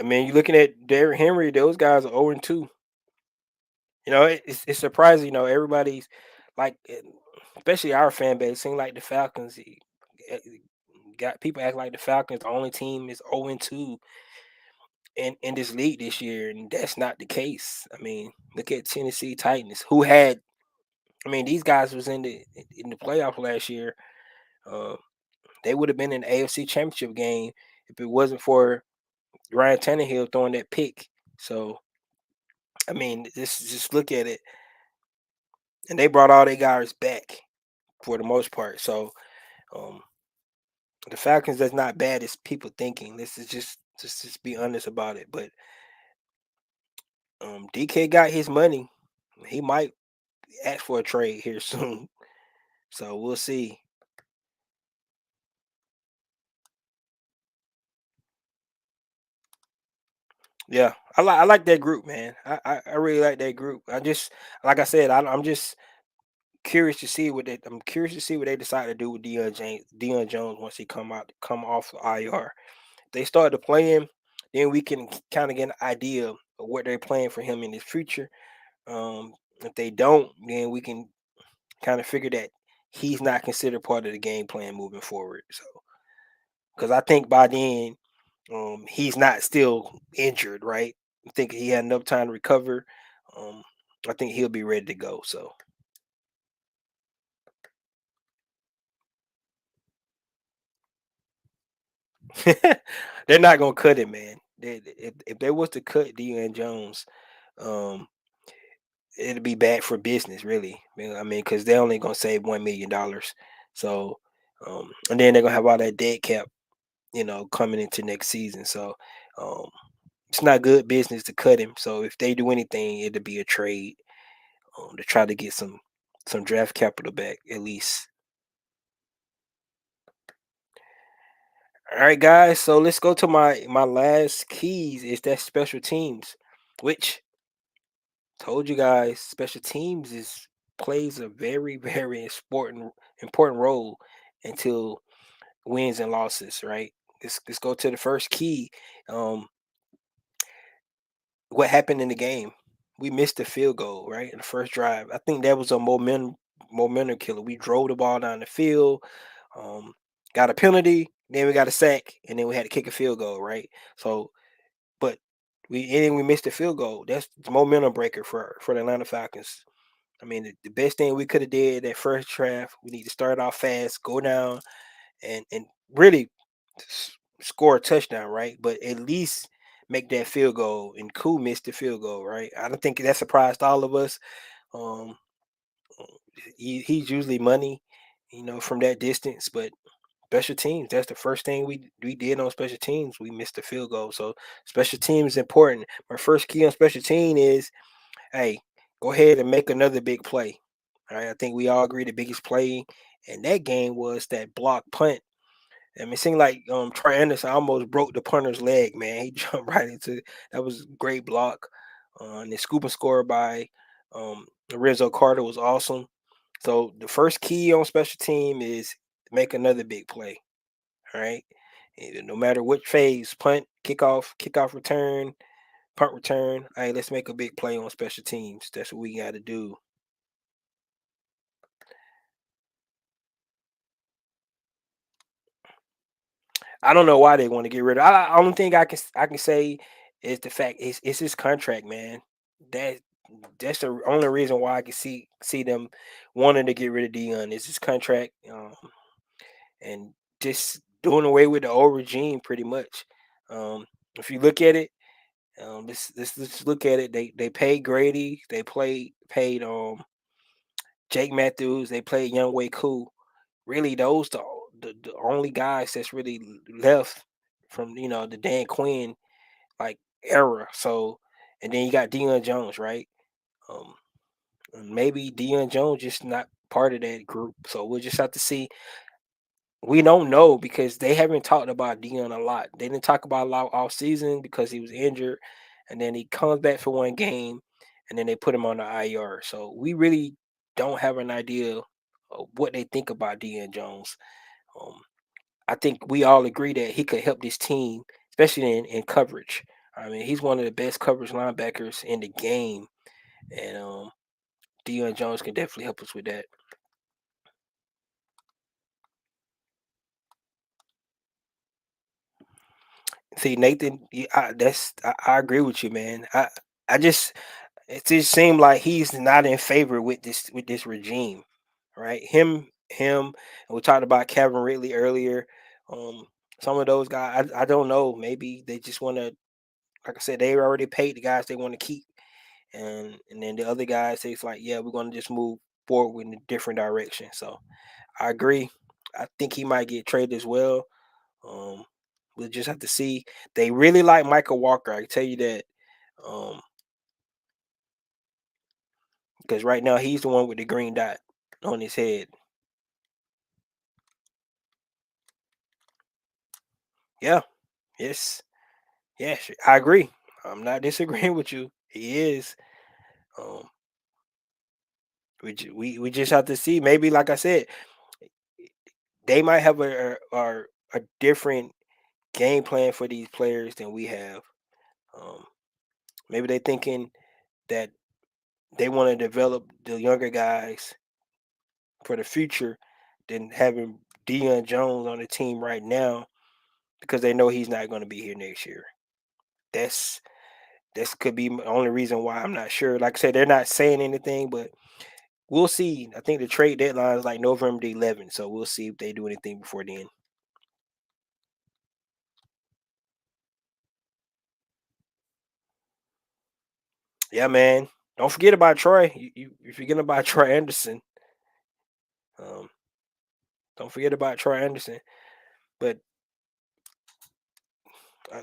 I mean, you're looking at Derrick Henry; those guys are 0-2. It's surprising. Everybody's like, especially our fan base, seem like the Falcons. eh, Got people act like the Falcons the only team is 0-2 in this league this year, and that's not the case. I mean, look at Tennessee Titans, who had. I mean, these guys was in the playoff last year. Uh, they would have been in the AFC Championship game if it wasn't for Ryan Tannehill throwing that pick. So, I mean, just look at it, and they brought all their guys back for the most part. So, um, the Falcons is not bad as people thinking. This is just be honest about it. But DK got his money. He might ask for a trade here soon. So we'll see. Yeah, I like that group, man. I really like that group. I just like I said, I'm just curious to see what I'm curious to see what they decide to do with Deion Jones once he come off the IR. They start to play him, then we can kind of get an idea of what they're playing for him in his future. If they don't, then we can kind of figure that he's not considered part of the game plan moving forward. So, because I think by then, he's not still injured, right? I think he had enough time to recover. Um, I think he'll be ready to go. So they're not gonna cut him, man. If they was to cut Deion Jones, um, it'd be bad for business, really. I mean, because they're only gonna save $1 million. So, and then they're gonna have all that dead cap, coming into next season. So, um, it's not good business to cut him. So if they do anything, it'll be a trade, to try to get some draft capital back at least. All right, guys. So let's go to my last keys. Is that special teams, which told you guys special teams is plays a very very important role until wins and losses. Right. Let's go to the first key. Um, what happened in the game? We missed the field goal, right? In the first drive. I think that was a momentum killer. We drove the ball down the field, um, got a penalty, then we got a sack, and then we had to kick a field goal, right? So, but we missed the field goal. That's the momentum breaker for the Atlanta Falcons. I mean, the best thing we could have did that first draft, we need to start off fast, go down, and really score a touchdown, right? But at least make that field goal. And Koo missed the field goal, right? I don't think that surprised all of us. Um, he's usually money, from that distance. But special teams, that's the first thing we did on special teams. We missed the field goal, so special teams is important. My first key on special team is, hey, go ahead and make another big play. All right, I think we all agree the biggest play in that game was that block punt. I mean, it seemed like Troy Anderson almost broke the punter's leg, man. He jumped right into that was a great block. And the scoop and score by Rizzo Carter was awesome. So the first key on special team is make another big play. All right. And no matter which phase, punt, kickoff return, punt return. Hey, let's make a big play on special teams. That's what we got to do. I don't know why they want to get rid of. Only thing I can say is the fact it's his contract, man. That that's the only reason why I can see them wanting to get rid of Dion is his contract, and just doing away with the old regime pretty much. Um, if you look at it, let's look at it. They paid Grady. They paid Jake Matthews. They played Young Way Cool. Really, those the only guys that's really left from the Dan Quinn like era. So, and then you got Deion Jones, right? Um, and maybe Deion Jones just not part of that group. So we'll just have to see. We don't know because they haven't talked about Dion a lot. They didn't talk about a lot all season because he was injured, and then he comes back for one game, and then they put him on the IR. So we really don't have an idea of what they think about Dion Jones. Um, I think we all agree that he could help this team, especially in coverage. I mean, he's one of the best coverage linebackers in the game, and Dion Jones can definitely help us with that. See, Nathan, I agree with you, man. I just it just seemed like he's not in favor with this regime, right? Him, and we talked about Kevin Ridley earlier. Um, some of those guys, I don't know. Maybe they just want to, like I said, they already paid the guys they want to keep, and then the other guys, it's like, yeah, we're gonna just move forward in a different direction. So I agree. I think he might get traded as well. Um, we'll just have to see. They really like Michael Walker. I can tell you that. Um, because right now he's the one with the green dot on his head. Yeah. Yes. Yes. I agree. I'm not disagreeing with you. He is. Um, we just have to see. Maybe, like I said, they might have a different game plan for these players than we have. Um, maybe they thinking that they want to develop the younger guys for the future than having Deion Jones on the team right now because they know he's not going to be here next year. That's This could be the only reason why I'm not sure. Like I said, they're not saying anything, but we'll see. I think the trade deadline is like November the 11th, so we'll see if they do anything before then. Yeah, man. Don't forget about Troy. You forget about Troy Anderson. Um, don't forget about Troy Anderson. But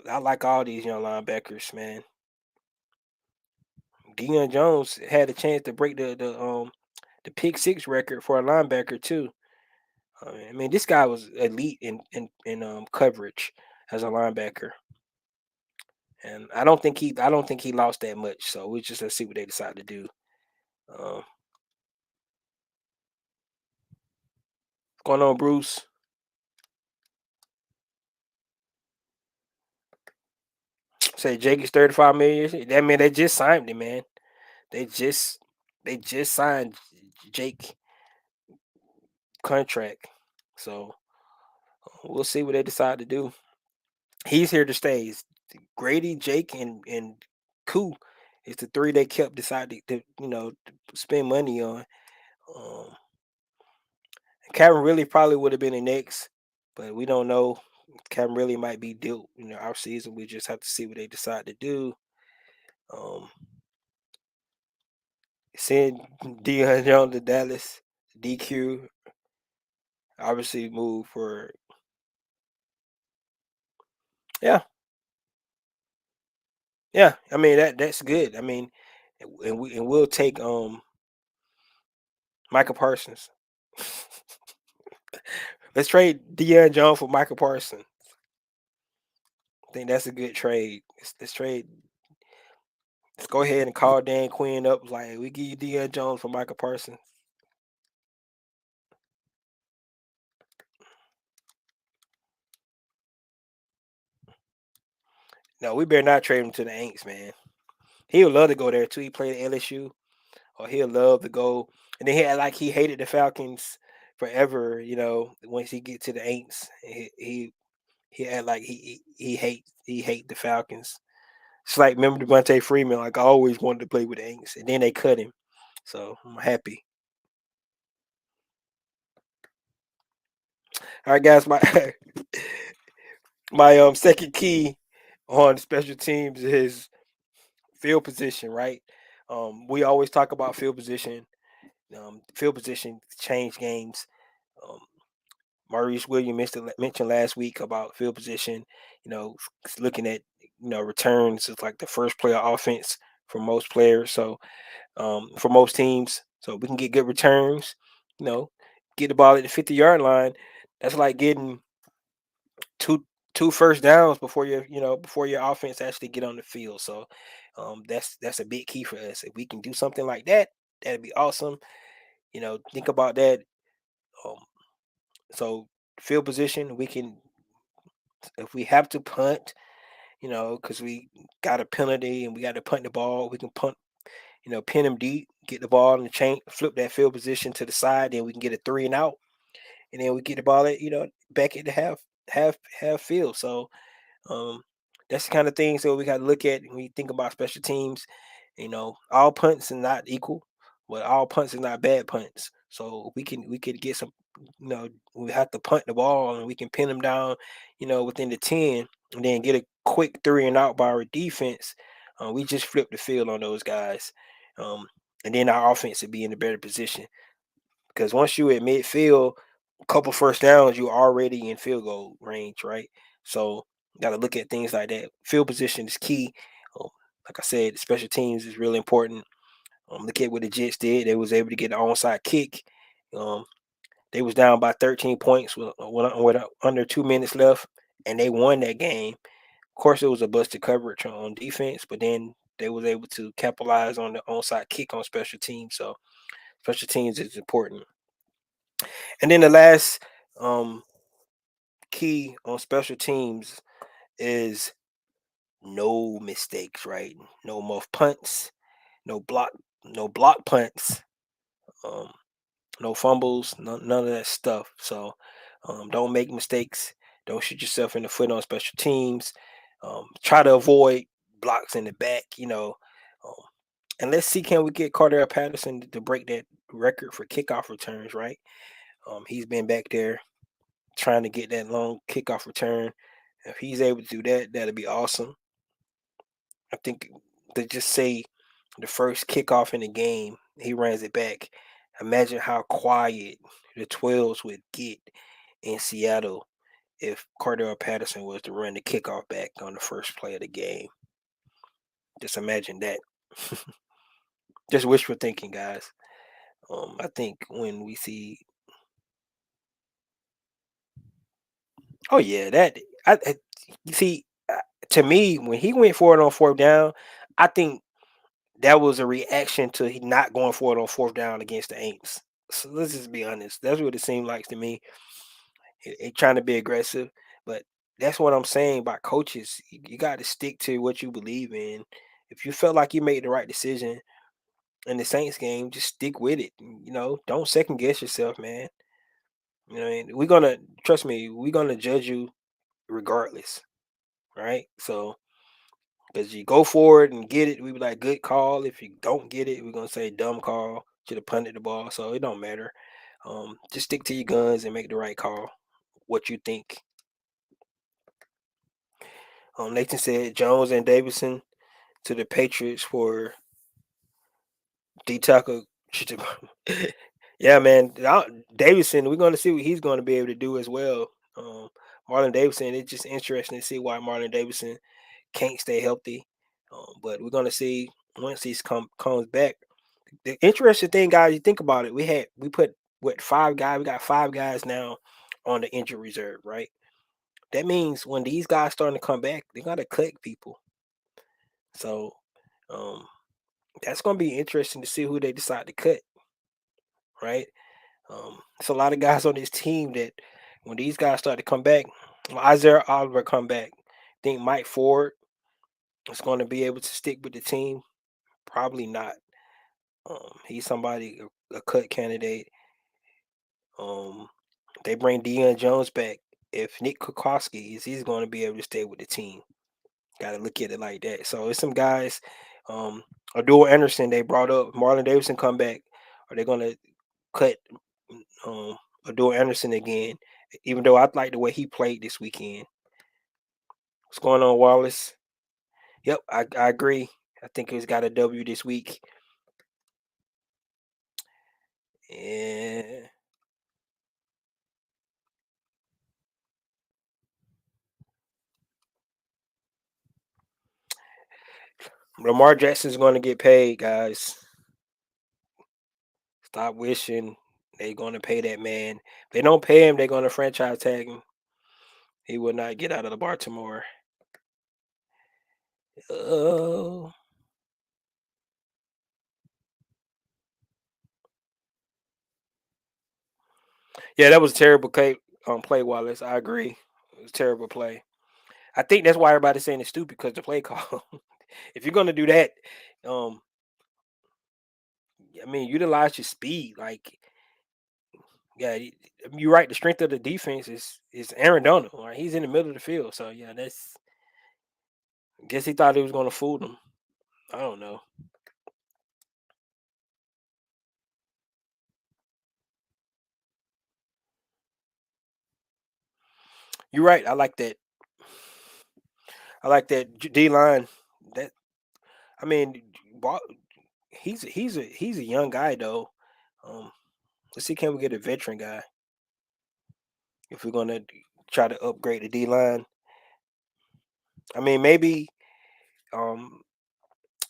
I like all these young linebackers, man. Deion Jones had a chance to break the pick six record for a linebacker too. I mean, this guy was elite in coverage as a linebacker, and I don't think he lost that much. So we just let's see what they decide to do. What's going on, Bruce? Say Jake is 35 million. That mean they just signed him, man. They just they just signed Jake contract. So we'll see what they decide to do. He's here to stay. It's Grady, Jake, and Koo is the three they kept deciding to to spend money on. Um, Kevin really probably would have been the next, but we don't know. Kevin really might be dealt, our season. We just have to see what they decide to do. Um, Send Dion Jones to Dallas. DQ obviously move for yeah, yeah. I mean that's good. I mean, and we'll take Michael Parsons. Let's trade Deion Jones for Michael Parsons. I think that's a good trade. Let's trade. Let's go ahead and call Dan Quinn up. Like we give you Deion Jones for Michael Parsons. No, we better not trade him to the Aints, man. He would love to go there too. He played at LSU, or he'll love to go. And then he had like he hated the Falcons forever. Once he get to the Aints, he had like he hate the Falcons. It's like remember Devontae Freeman. Like I always wanted to play with the Aints, and then they cut him. So I'm happy. All right, guys. My my second key on special teams is field position. Right. We always talk about field position. Field position change games. Um, Maurice Williams mentioned last week about field position. Looking at returns is like the first play of offense for most players. So for most teams, so we can get good returns. You know, get the ball at the 50-yard line. That's like getting two two first downs before before your offense actually get on the field. So that's a big key for us. If we can do something like that, that'd be awesome. Think about that. Um, so field position, we can if we have to punt, because we got a penalty and we got to punt the ball, we can punt, pin them deep, get the ball in the chain, flip that field position to the side, then we can get a 3 and out, and then we get the ball at back at the half field. So Um, that's the kind of things that we got to look at when you think about special teams. All punts are not equal, but all punts are not bad punts. So we could get some. We have to punt the ball and we can pin them down. Within the 10, and then get a quick 3 and out by our defense. We just flip the field on those guys, um, and then our offense would be in a better position because once you at midfield, a couple first downs, you're already in field goal range, right? So got to look at things like that. Field position is key. Um, like I said, special teams is really important. Look at what the Jets did. They was able to get an onside kick. Um, they was down by 13 points with under 2 minutes left, and they won that game. Of course, it was a busted coverage on defense, but then they was able to capitalize on the onside kick on special teams. So special teams is important. And then the last um, key on special teams is no mistakes, right? No muff punts, no block, no block punts, um, no fumbles, none of that stuff. So don't make mistakes. Don't shoot yourself in the foot on special teams. Try to avoid blocks in the back, Um, and let's see, can we get Carter Patterson to break that record for kickoff returns, right? He's been back there trying to get that long kickoff return. If he's able to do that, that'd be awesome. I think to just say the first kickoff in the game, he runs it back. Imagine how quiet the 12s would get in Seattle if Cordell Patterson was to run the kickoff back on the first play of the game. Just imagine that. Just wishful thinking, guys. I think when we see, oh yeah, you see, to me when he went for it on fourth down, I think that was a reaction to he not going for it on fourth down against the Aints. So let's just be honest. That's what it seemed like to me. Trying to be aggressive, but that's what I'm saying about coaches. You got to stick to what you believe in. If you felt like you made the right decision in the Saints game, just stick with it. Don't second guess yourself, man. What I mean? We're gonna trust me. We're gonna judge you regardless, right? So because you go for it and get it, we be like good call. If you don't get it, we're gonna say dumb call. Should have punted the ball. So it don't matter. Just stick to your guns and make the right call. What you think. Nathan said Jones and Davidson to the Patriots for D Taco. Yeah, man. Davidson, we're going to see what he's going to be able to do as well. Um, Marlon Davidson, it's just interesting to see why Marlon Davidson can't stay healthy. But we're going to see once he's comes back. The interesting thing, guys, you think about it. We put what 5 guys. We got 5 guys now on the injury reserve, right? That means when these guys starting to come back, they got to cut people. So um, that's going to be interesting to see who they decide to cut, right? It's a lot of guys on this team that when these guys start to come back, when Isaiah Oliver come back, think Mike Ford is going to be able to stick with the team? Probably not. He's somebody a cut candidate. Um, they bring Deion Jones back. If Nick Kukowski he's going to be able to stay with the team. Got to look at it like that. So it's some guys. Adore Anderson they brought up. Marlon Davidson come back. Are they going to cut Adore Anderson again? Even though I like the way he played this weekend. What's going on, Wallace? Yep, I agree. I think he's got a W this week. And Lamar Jackson's going to get paid, guys. Stop wishing. They're going to pay that man. If they don't pay him, they're going to franchise tag him. He will not get out of the Baltimore. Oh, yeah, that was a terrible play, Wallace. I agree. It was a terrible play. I think that's why everybody's saying it's stupid because the play call. If you're going to do that, um, I mean, utilize your speed. Like, yeah, you're right. The strength of the defense is Aaron Donald. Right? He's in the middle of the field, so yeah, that's. Guess he thought he was going to fool them. I don't know. You're right. I like that. I like that D line. That I mean, Wa- he's a young guy though. Um, let's see, can we get a veteran guy if we're gonna try to upgrade the D line? I mean, maybe um,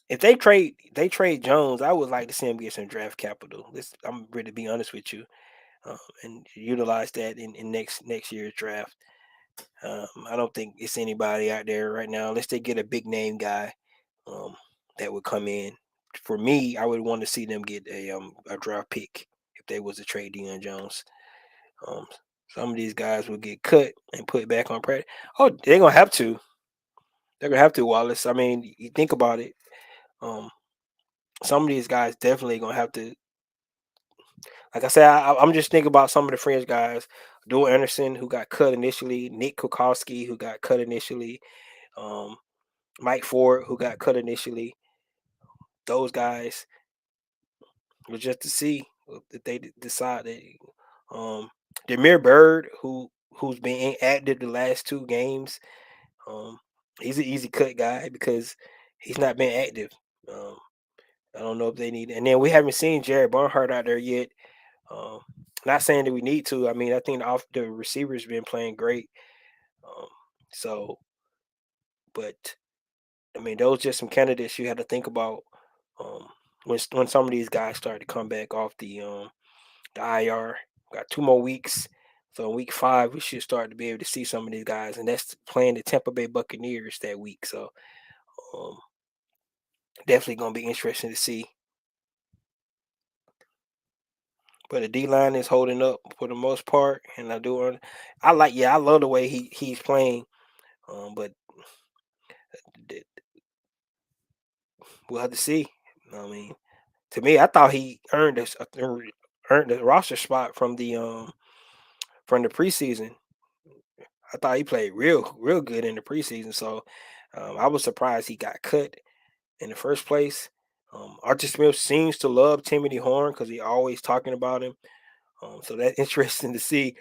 if they trade Jones, I would like to see him get some draft capital. I'm ready to be honest with you, and utilize that in next year's draft. I don't think it's anybody out there right now unless they get a big name guy um, that would come in. For me, I would want to see them get a draft pick if they was to trade Deion Jones. Um, some of these guys will get cut and put back on practice. Oh, they're gonna have to. They're gonna have to, Wallace. I mean, you think about it. Um, some of these guys definitely gonna have to. Like I said, I'm just thinking about some of the French guys. Dual Anderson, who got cut initially. Nick Kukowski, who got cut initially. Um, Mike Ford, who got cut initially. Those guys was just to see if they decide that. Um, Demir Bird, who's been inactive the last two games, um, he's an easy cut guy because he's not been active. Um, I don't know if they need, and then we haven't seen Jared Barnhart out there yet. Um, not saying that we need to. I mean, I think the receivers been playing great. Um, so, but I mean, those just some candidates you had to think about um, when some of these guys start to come back off the IR. Got 2 more weeks. So in week 5, we should start to be able to see some of these guys, and that's playing the Tampa Bay Buccaneers that week. So um, definitely gonna be interesting to see. But the D line is holding up for the most part, and I love the way he's playing. But th- we'll have to see. I mean, to me, I thought he earned the roster spot from the preseason. I thought he played real good in the preseason. So I was surprised he got cut in the first place. Archie Smith seems to love Timothy Horn because he always talking about him. So that's interesting to see.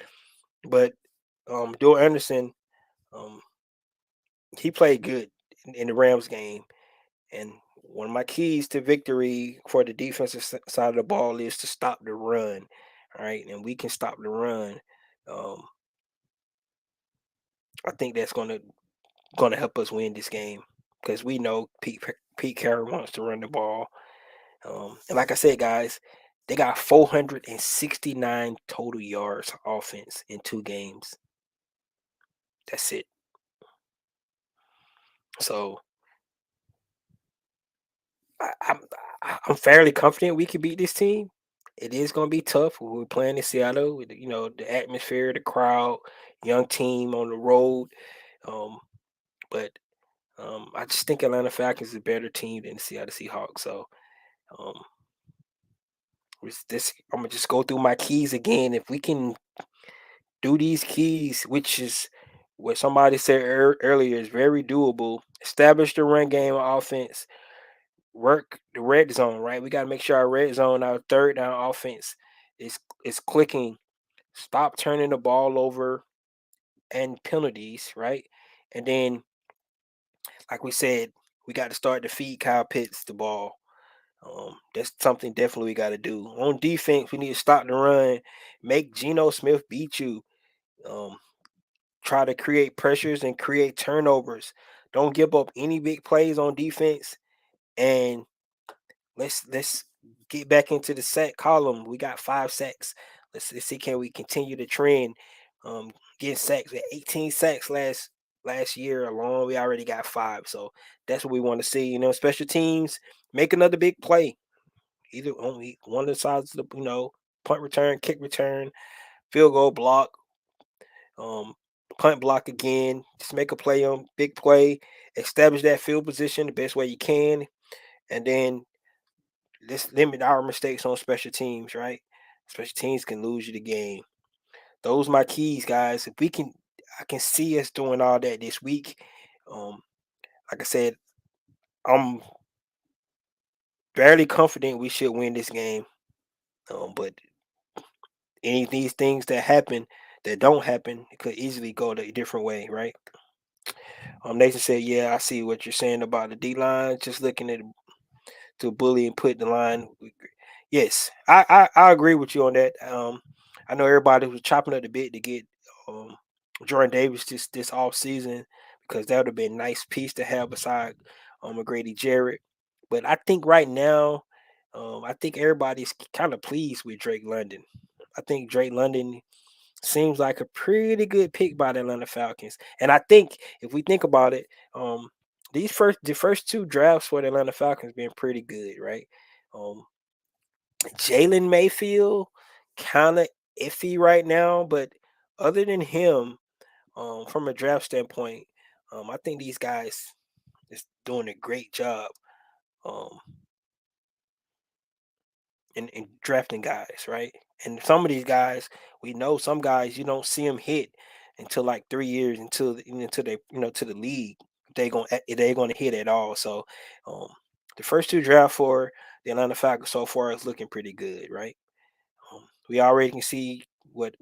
But Joe Anderson, um, he played good in the Rams game. And one of my keys to victory for the defensive side of the ball is to stop the run. All right. And we can stop the run. Um, I think that's gonna help us win this game because we know Pete Carroll wants to run the ball. And like I said, guys, they got 469 total yards offense in 2 games. That's it. So I, I'm I'm fairly confident we can beat this team. It is going to be tough. We're playing in Seattle with the atmosphere, the crowd, young team on the road. Um, but I just think Atlanta Falcons is a better team than the Seattle Seahawks. So um, I'm gonna just go through my keys again. If we can do these keys, which is what somebody said earlier, is very doable. Establish the run game offense, work the red zone, right? We got to make sure our red zone, our third down offense is clicking. Stop turning the ball over and penalties, right? And then, like we said, we got to start to feed Kyle Pitts the ball. That's something definitely we got to do. On defense, we need to stop the run, make Geno Smith beat you. Um, Try to create pressures and create turnovers. Don't give up any big plays on defense, and let's get back into the sack column. We got 5 sacks. Let's see, can we continue the trend? Getting sacks. We had 18 sacks last year alone. We already got 5. So that's what we want to see. Special teams make another big play. Either only one of the sides of the punt return, kick return, field goal block, um, punt block again. Just make a play on big play, establish that field position the best way you can, and then let's limit our mistakes on special teams. Right, special teams can lose you the game. Those are my keys, guys. If we can, I can see us doing all that this week. Um, like I said, I'm fairly confident we should win this game. But any of these things that don't happen, it could easily go a different way, right? Nathan said, "Yeah, I see what you're saying about the D line. Just looking at to bully and put the line." Yes, I agree with you on that. I know everybody was chopping at the bit to get um, Jordan Davis this off season because that would have been a nice piece to have beside McGrady Jarrett. But I think right now, I think everybody's kind of pleased with Drake London. I think Drake London seems like a pretty good pick by the Atlanta Falcons. And I think if we think about it, the first 2 drafts for the Atlanta Falcons been pretty good, right? Um, Jalen Mayfield kind of iffy right now, but other than him, from a draft standpoint, I think these guys is doing a great job. Um, in drafting guys, right? And some of these guys, we know some guys you don't see them hit until like 3 years until they to the league. They gonna hit at all. So um, the first 2 draft for the Atlanta Falcons so far is looking pretty good, right? We already can see what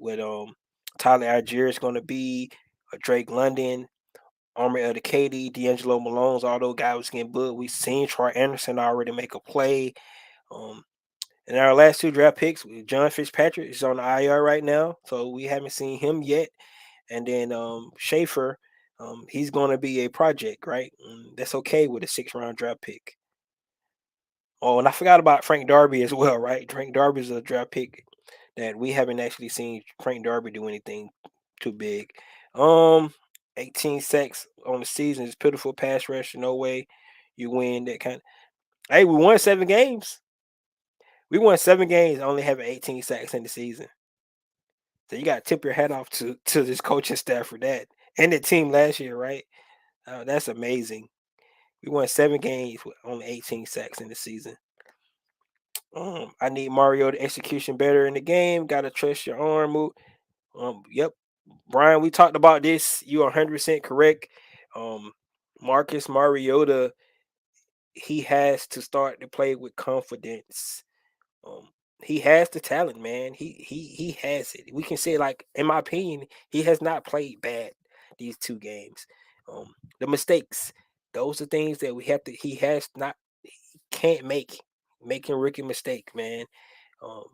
Tyler Algier is going to be, Drake London, Army of the Katie, D'Angelo Malone's, all those guys was getting booked. We seen Troy Anderson already make a play. Um, and our last 2 draft picks, John Fitzpatrick is on the IR right now, so we haven't seen him yet. And then Schaefer, he's going to be a project, right? That's okay with a 6th round draft pick. Oh, and I forgot about Frank Darby as well, right? Frank Darby is a draft pick that we haven't actually seen Frank Darby do anything too big. Um, 18 sacks on the season is pitiful pass rush. No way you win that kind. Hey, we won 7 games. We won 7 games, only having 18 sacks in the season. So you got to tip your hat off to this coaching staff for that, and the team last year, right? That's amazing. We won 7 games with only 18 sacks in the season. I need Mario to execution better in the game. Got to trust your arm move. Yep, Brian, we talked about this. You are 100% correct. Um, Marcus Mariota, he has to start to play with confidence. Um, he has the talent, man. He has it. We can say, like, in my opinion, he has not played bad these 2 games. The mistakes, those are things that we have to. He has not. He can't making rookie mistake, man. Um,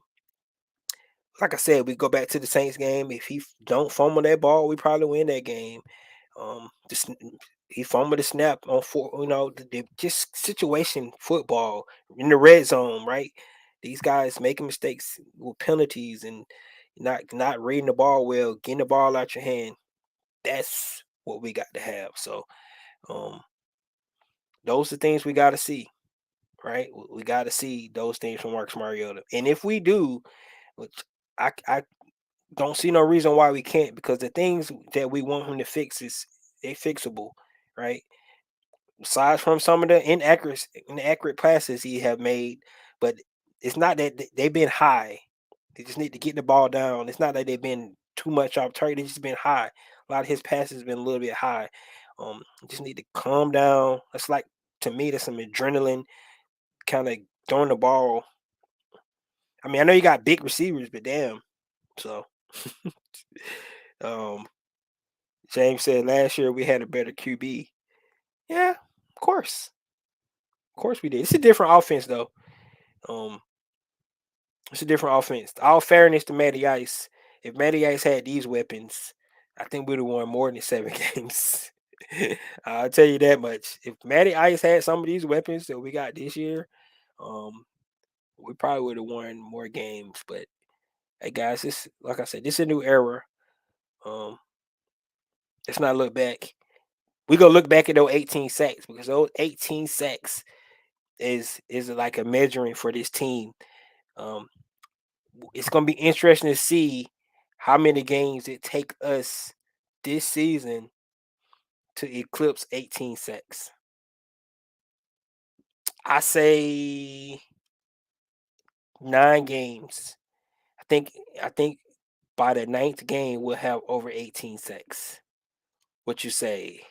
like I said, we go back to the Saints game. If he don't fumble that ball, we probably win that game. Just he fumbled the snap on just situation football in the red zone, right? These guys making mistakes with penalties and not reading the ball well, getting the ball out your hand. That's what we got to have. So, um, those are things we got to see, right? We got to see those things from Marcus Mariota, and if we do, which I don't see no reason why we can't, because the things that we want him to fix is they fixable, right? Aside from some of the inaccurate passes he have made, but it's not that they've been high. They just need to get the ball down. It's not that they've been too much off target. They've just been high. A lot of his passes have been a little bit high. Just need to calm down. That's like, to me, that's some adrenaline kind of throwing the ball. I mean, I know you got big receivers, but damn. So, um, James said last year we had a better QB. Yeah, of course we did. It's a different offense though. Um, it's a different offense. All fairness to Matty Ice, if Matty Ice had these weapons, I think we'd have won more than 7 games. I'll tell you that much. If Matty Ice had some of these weapons that we got this year, um, we probably would have won more games. But hey, guys, this like I said, this is a new era. Um, let's not look back. We gonna look back at those 18 sacks because those 18 sacks is like a measuring for this team. Um, it's gonna be interesting to see how many games it take us this season to eclipse 18 sacks. I say 9 games. I think I think by the ninth game we'll have over 18 sacks. What you say?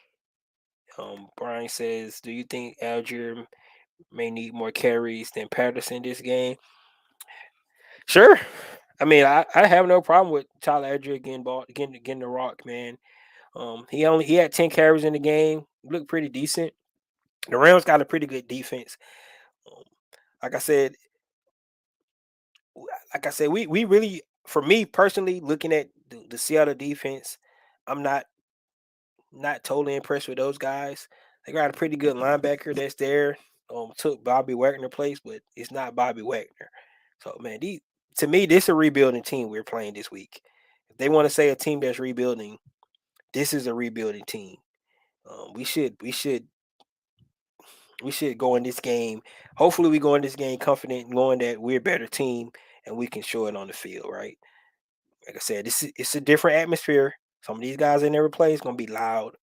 Brian says, do you think Algier may need more carries than Patterson this game? Sure. I mean, I have no problem with Tyler Algier getting the rock, man. He had 10 carries in the game. Looked pretty decent. The Rams got a pretty good defense. Um, like I said, we really, for me personally, looking at the Seattle defense, I'm not totally impressed with those guys. They got a pretty good linebacker that's there. Took Bobby Wagner place, but it's not Bobby Wagner. So man, to me, this is a rebuilding team we're playing this week. If they want to say a team that's rebuilding, this is a rebuilding team. We should go in this game. Hopefully, we go in this game confident, knowing that we're a better team and we can show it on the field, right? Like I said, it's a different atmosphere. Some of these guys in never play is gonna be loud.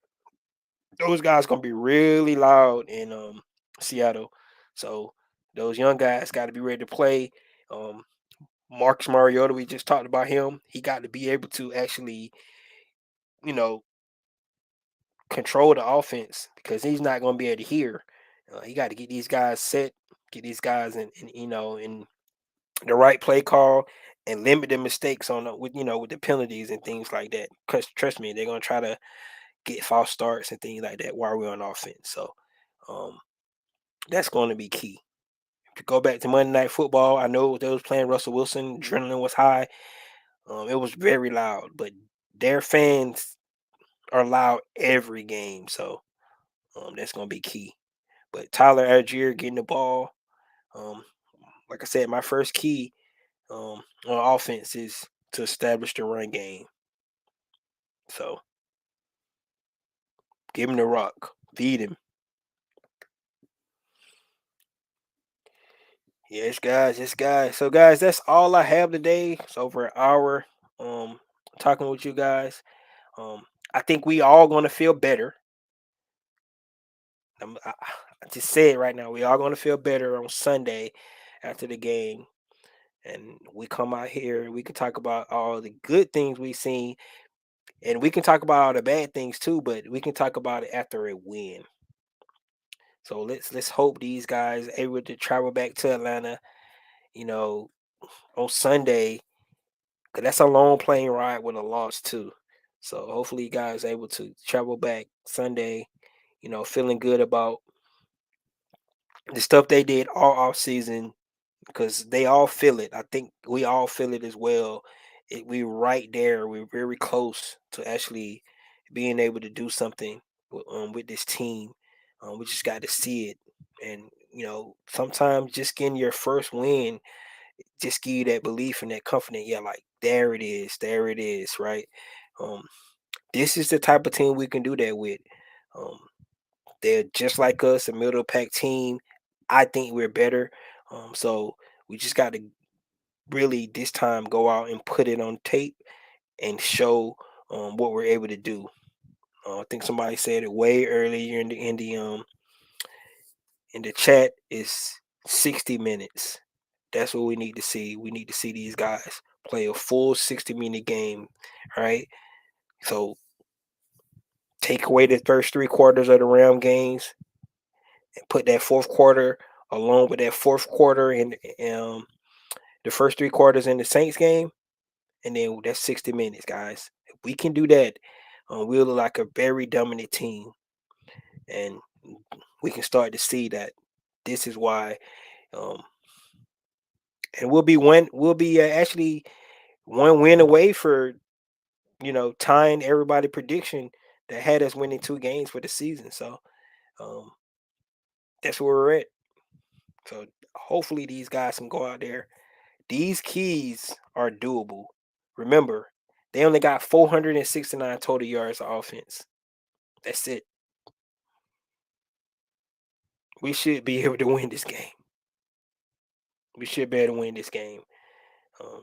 Those guys gonna be really loud in Seattle. So those young guys got to be ready to play. Um, Marcus Mariota, we just talked about him. He got to be able to actually, you know, control the offense because he's not going to be able to hear. He got to get these guys set, get these guys in the right play call, and limit the mistakes on with the penalties and things like that. Because trust me, they're going to try to get false starts and things like that while we're on offense. So um, that's going to be key. If you go back to Monday Night Football, I know they was playing Russell Wilson. Adrenaline was high. It was very loud, but their fans are loud every game. So that's going to be key. But Tyler Algier getting the ball, um, like I said, my first key on offense is to establish the run game. So give him the rock, feed him. Yes, guys, yes, guys. So, guys, that's all I have today. It's over an hour talking with you guys. Um, I think we all going to feel better. I just say it right now. We are going to feel better on Sunday after the game. And we come out here, we can talk about all the good things we've seen, and we can talk about all the bad things too, but we can talk about it after a win. So let's hope these guys able to travel back to Atlanta, you know, on Sunday, because that's a long plane ride with a loss too. So hopefully you guys able to travel back Sunday, feeling good about the stuff they did all off season because they all feel it. I think we all feel it as well. We right there. We're very close to actually being able to do something with this team. We just got to see it, and sometimes just getting your first win just give you that belief and that confidence. Yeah, like there it is, right? Um, this is the type of team we can do that with. Um, they're just like us, a middle pack team. I think we're better. So we just got to really this time go out and put it on tape and show what we're able to do. I think somebody said it way earlier in the chat is 60 minutes. That's what we need to see. We need to see these guys play a full 60-minute game, right? So take away the first 3 quarters of the Ram games and put that fourth quarter along with that fourth quarter in the first 3 quarters in the Saints game, and then that's 60 minutes, guys. If we can do that, we'll look like a very dominant team, and we can start to see that this is why. Um, and we'll be actually one win away for tying everybody prediction that had us winning 2 games for the season. So um, that's where we're at. So hopefully these guys can go out there. These keys are doable. Remember, they only got 469 total yards of offense. That's it. We should be able to win this game. We should be able to win this game. Um,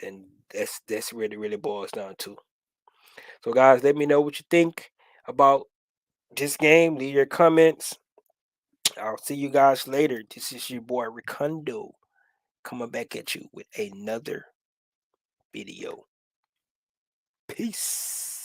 and that's really boils down to. So guys, let me know what you think about this game. Leave your comments. I'll see you guys later. This is your boy Recondo coming back at you with another video. Peace.